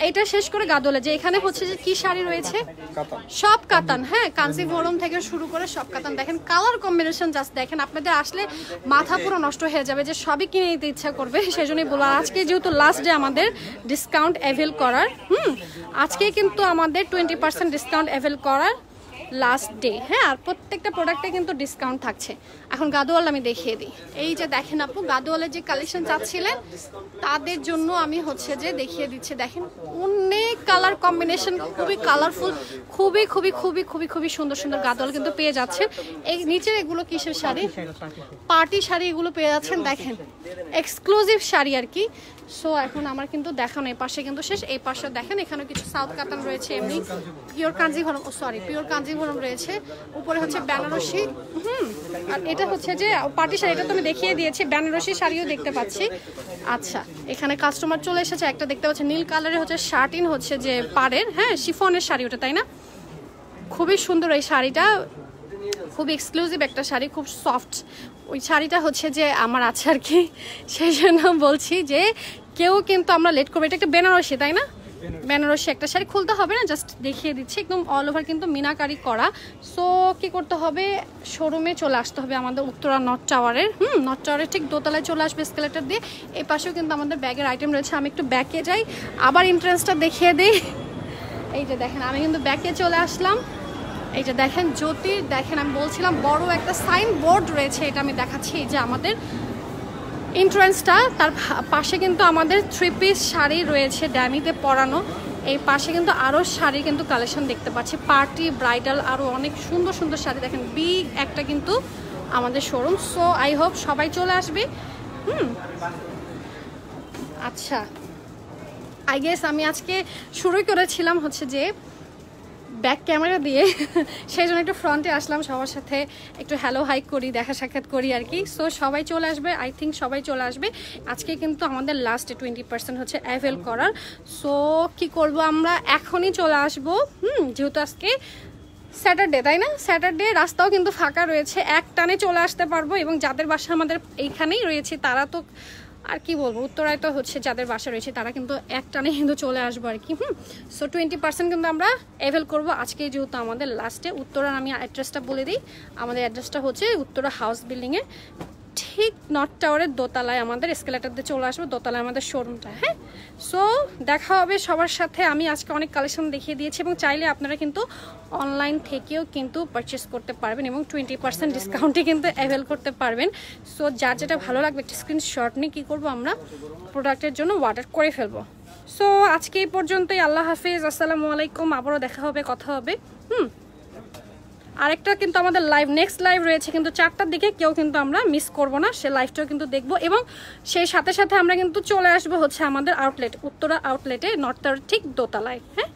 Speaker 1: এটা শেষ করে গাদোয়ালে যে এখানে হচ্ছে যে কি শাড়ি রয়েছে, সব কাতান, হ্যাঁ, কাঞ্জিভরম থেকে শুরু করে সব কাতান। দেখেন কালার কম্বিনেশন জাস্ট দেখেন, আপনাদের আসলে মাথা পুরো নষ্ট হয়ে যাবে, যে সবই কিনে নিতে ইচ্ছা করবে। সেই জন্যই বললাম আজকে যেহেতু লাস্ট ডে আমাদের ডিসকাউন্ট অ্যাভেল করার, আজকে কিন্তু আমাদের 20% ডিসকাউন্ট অ্যাভেল করার লাস্ট ডে, হ্যাঁ। আর প্রত্যেকটা প্রোডাক্টে কিন্তু ডিসকাউন্ট থাকছে। এখন গাদোয়াল আমি দেখিয়ে দিই। এই যে দেখেন আপু গাদোয়ালের যে কালেকশন চাচ্ছিলেন তাদের জন্য আমি হচ্ছে যে দেখিয়ে দিচ্ছি। দেখেন অনেক কালার কম্বিনেশন, খুবই কালারফুল, খুবই খুবই খুবই খুবই খুবই সুন্দর সুন্দর গাদোয়াল কিন্তু পেয়ে যাচ্ছেন। এই নিচে এগুলো কিসের শাড়ি, পার্টি শাড়ি, এগুলো পেয়ে যাচ্ছেন। দেখেন এক্সক্লুসিভ শাড়ি আর কি। সো এখন আমার কিন্তু দেখানো এই পাশে কিন্তু শেষ। এই পাশে দেখেন এখানে কিছু সাউথ কাতান রয়েছে, এমনি পিওর কাঞ্জিভরম, পিওর কাঞ্জিভরম রয়েছে। উপরে হচ্ছে বেনারসি, আর এটা হচ্ছে যে পার্টি শাড়ি, এটা তো আমি দেখিয়ে দিয়েছি। বেনারসি শাড়িও দেখতে পাচ্ছি। আচ্ছা, এখানে কাস্টমার চলে এসেছে, একটা দেখতে পাচ্ছি নীল কালারের হচ্ছে শার্টিন হচ্ছে যে পাড়ের, হ্যাঁ, শিফনের শাড়ি ওটা, তাই না? খুবই সুন্দর এই শাড়িটা, খুবই এক্সক্লুসিভ একটা শাড়ি, খুব সফট। ওই শাড়িটা হচ্ছে যে আমার আছে আর কি, সেই জন্য বলছি যে কেউ কিন্তু আমরা লেট করবো। এটা একটা বেনারসি, তাই না? বেনারসি একটা শাড়ি, খুলতে হবে না, জাস্ট দেখিয়ে দিচ্ছি। একদম অল ওভার কিন্তু মিনাকারি করা। সো কি করতে হবে, শোরুমে চলে আসতে হবে আমাদের উত্তরা নর্থ টাওয়ারের, নর্থ টাওয়ারের ঠিক দোতলায় চলে আসবে এসকেলেটর দিয়ে। এই পাশেও কিন্তু আমাদের ব্যাগের আইটেম রয়েছে। আমি একটু ব্যাকে যাই, আবার এন্ট্রান্সটা দেখিয়ে দিই। এই যে দেখেন আমি কিন্তু ব্যাকে চলে আসলাম। এই যে দেখেন জ্যোতির, দেখেন আমি বলছিলাম বড় একটা সাইন বোর্ড রয়েছে, এটা আমি দেখাচ্ছি। এই যে আমাদের এন্ট্রান্সটা, তার পাশে কিন্তু আমাদের 3 পিস শাড়ি রয়েছে ড্যামিতে পরানো। এই পাশে কিন্তু আরও শাড়ি কিন্তু কালেকশন দেখতে পাচ্ছি, পার্টি ব্রাইডাল, আরও অনেক সুন্দর সুন্দর শাড়ি। দেখেন বিগ একটা কিন্তু আমাদের শোরুম। সো আই হোপ সবাই চলে আসবে। আচ্ছা, আই গেস আমি আজকে শুরু করেছিলাম হচ্ছে যে ব্যাক ক্যামেরা দিয়ে, সেই জন্য একটু ফ্রন্টে আসলাম, সবার সাথে একটু হ্যালো হাই করি, দেখা সাক্ষাৎ করি আর কি। সো সবাই চলে আসবে, আই থিঙ্ক সবাই চলে আসবে। আজকে কিন্তু আমাদের লাস্টে 20% হচ্ছে অ্যাভেল করার। সো কি করব, আমরা এখনই চলে আসবো, যেহেতু আজকে স্যাটারডে, তাই না? স্যাটারডে রাস্তাও কিন্তু ফাঁকা রয়েছে, এক টানে চলে আসতে পারবো। এবং যাদের বাসা আমাদের এইখানেই রয়েছে তারা তো আর কি বলবো, উত্তরায় তো হচ্ছে যাদের বাসা রয়েছে তারা কিন্তু এক টানে কিন্তু চলে আসবো আর কি। সো 20% কিন্তু আমরা অ্যাভেল করবো আজকে, যেহেতু আমাদের লাস্টে। উত্তরার আমি অ্যাড্রেসটা বলে দিই, আমাদের অ্যাড্রেসটা হচ্ছে উত্তরা হাউস বিল্ডিংয়ে ঠিক নর্থ টাওয়ারের দোতলায়, আমাদের এসকেলেটার দিয়ে চলে আসবো, দোতলায় আমাদের শোরুমটা। হ্যাঁ, সো দেখা হবে সবার সাথে। আমি আজকে অনেক কালেকশন দেখিয়ে দিয়েছি এবং চাইলে আপনারা কিন্তু অনলাইন থেকেও কিন্তু পারচেস করতে পারবেন এবং 20% ডিসকাউন্টে কিন্তু অ্যাভেল করতে পারবেন। সো যার যেটা ভালো লাগবে একটা স্ক্রিনশট নিয়ে কী করবো, আমরা প্রোডাক্টের জন্য অর্ডার করে ফেলবো। সো আজকে এই পর্যন্তই, আল্লাহ হাফিজ, আসসালামু আলাইকুম। আবারও দেখা হবে, কথা হবে। আরেকটা কিন্তু আমাদের লাইভ, নেক্সট লাইভ রয়েছে কিন্তু 4টার দিকে, কেউ কিন্তু আমরা মিস করব না, সে লাইভটাও কিন্তু দেখবো। এবং সেই সাথে সাথে আমরা কিন্তু চলে আসবো হচ্ছে আমাদের আউটলেট, উত্তরা আউটলেটে, নর্থ টাওয়ার ঠিক দোতলায়। হ্যাঁ,